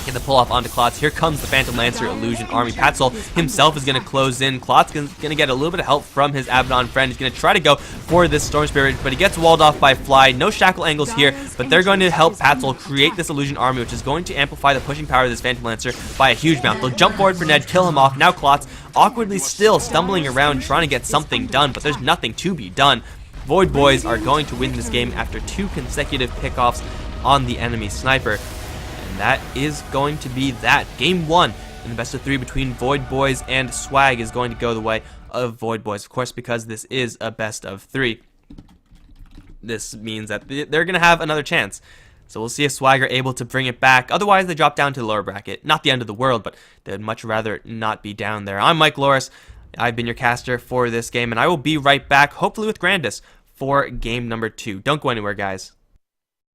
Get the pull off onto Klotz. Here comes the Phantom Lancer illusion army. Patzel himself is going to close in. Klotz is going to get a little bit of help from his Abaddon friend. He's going to try to go for this Storm Spirit, but he gets walled off by Fly. No shackle angles here, but they're going to help Patzel create this illusion army, which is going to amplify the pushing power of this Phantom Lancer by a huge amount. They'll jump forward for Ned, kill him off. Now Klotz awkwardly still stumbling around trying to get something done, but there's nothing to be done. VoidBoys are going to win this game after 2 consecutive pickoffs on the enemy sniper. That is going to be that. Game 1 in the best of 3 between VoidBoys and Swag is going to go the way of VoidBoys, of course, because this is a best of 3. This means that they're going to have another chance. So we'll see if Swag are able to bring it back. Otherwise, they drop down to the lower bracket. Not the end of the world, but they'd much rather not be down there. I'm Mikelorus. I've been your caster for this game, and I will be right back, hopefully with Grandis, for game number 2. Don't go anywhere, guys.